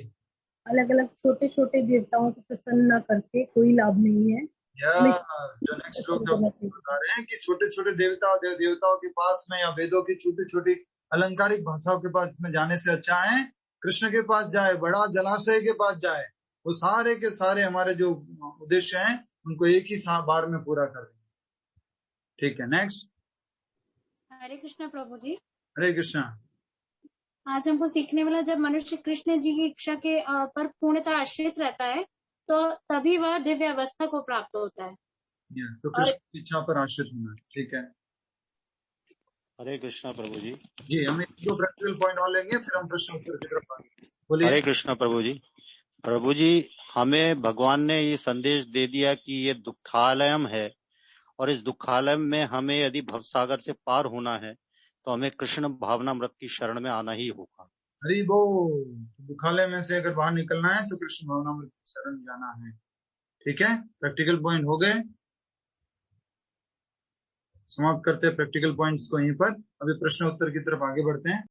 अलग अलग छोटे छोटे देवताओं को प्रसन्न न करके कोई लाभ नहीं है। जो नेक्स्ट श्लोक बता रहे हैं कि छोटे छोटे देवताओं के पास में या वेदों की छोटी छोटी अलंकारिक भाषाओं के पास में जाने से अच्छा है कृष्ण के पास जाए, बड़ा जलाशय के पास जाए। वो सारे के सारे हमारे जो उद्देश्य हैं उनको एक ही बार में पूरा कर देंगे। ठीक है, नेक्स्ट। हरे कृष्णा प्रभु जी। हरे कृष्णा। आज हमको सीखने वाला, जब मनुष्य कृष्ण जी की इच्छा के पर पूर्णतः आश्रित रहता है तो तभी वह दिव्य अवस्था को प्राप्त होता है। तो कृष्ण की इच्छा पर आश्रित होना। ठीक है। हरे कृष्णा प्रभु जी। जी, हम एक दो प्रैक्टिकल पॉइंट और लेंगे, फिर हम प्रश्न उत्तर की तरफ आएंगे। बोलिए। हरे कृष्णा प्रभु जी। प्रभु जी, हमें भगवान ने ये संदेश दे दिया कि ये दुखालयम है, और इस दुखालय में हमें यदि भवसागर से पार होना है तो हमें कृष्ण भावनामृत की शरण में आना ही होगा। हरि बोल। दुखालय में से अगर बाहर निकलना है तो कृष्ण भावनामृत की शरण जाना है। ठीक है, प्रैक्टिकल पॉइंट हो गए। समाप्त करते हैं प्रैक्टिकल पॉइंट्स को यहीं पर। अभी प्रश्न उत्तर की तरफ आगे बढ़ते हैं।